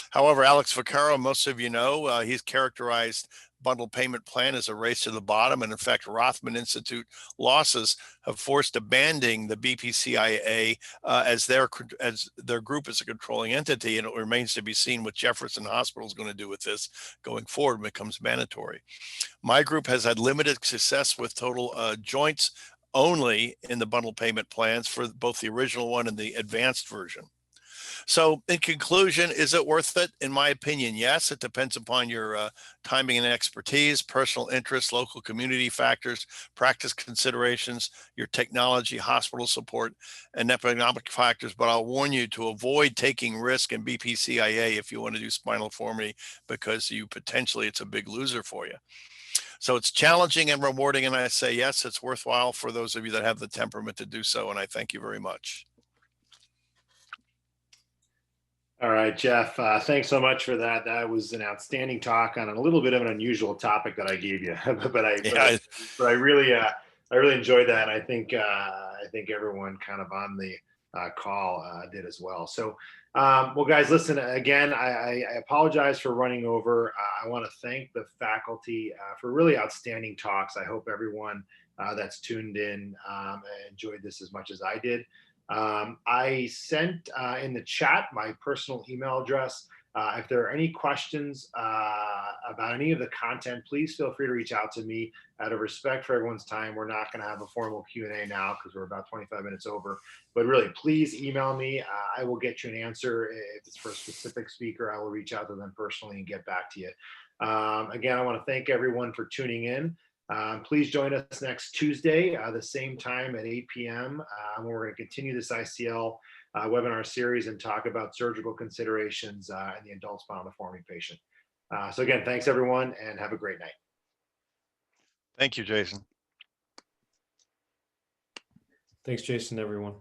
However, Alex Vaccaro, most of you know, he's characterized bundle payment plan as a race to the bottom. And in fact, Rothman Institute losses have forced abandoning the BPCIA as their group as a controlling entity. And it remains to be seen what Jefferson Hospital is going to do with this going forward when it becomes mandatory. My group has had limited success with total joints only in the bundle payment plans for both the original one and the advanced version. So in conclusion, is it worth it? In my opinion, yes. It depends upon your timing and expertise, personal interests, local community factors, practice considerations, your technology, hospital support, and economic factors. But I'll warn you to avoid taking risk in BPCIA if you want to do spinal deformity, because it's a big loser for you. So it's challenging and rewarding. And I say, yes, it's worthwhile for those of you that have the temperament to do so. And I thank you very much. All right, Jeff, thanks so much for that. That was an outstanding talk on a little bit of an unusual topic that I gave you, but I really enjoyed that. And I think everyone kind of on the call did as well. So, well, guys, listen, again, I apologize for running over. I want to thank the faculty for really outstanding talks. I hope everyone that's tuned in enjoyed this as much as I did. I sent in the chat my personal email address. If there are any questions about any of the content, please feel free to reach out to me. Out of respect for everyone's time, we're not going to have a formal Q&A now because we're about 25 minutes over. But really, please email me. I will get you an answer. If it's for a specific speaker, I will reach out to them personally and get back to you. Again, I want to thank everyone for tuning in. Please join us next Tuesday, the same time at 8 p.m. When we're going to continue this ICL webinar series and talk about surgical considerations in the adult spinal deformity patient. So again, thanks everyone and have a great night. Thank you, Jason. Thanks, Jason, everyone.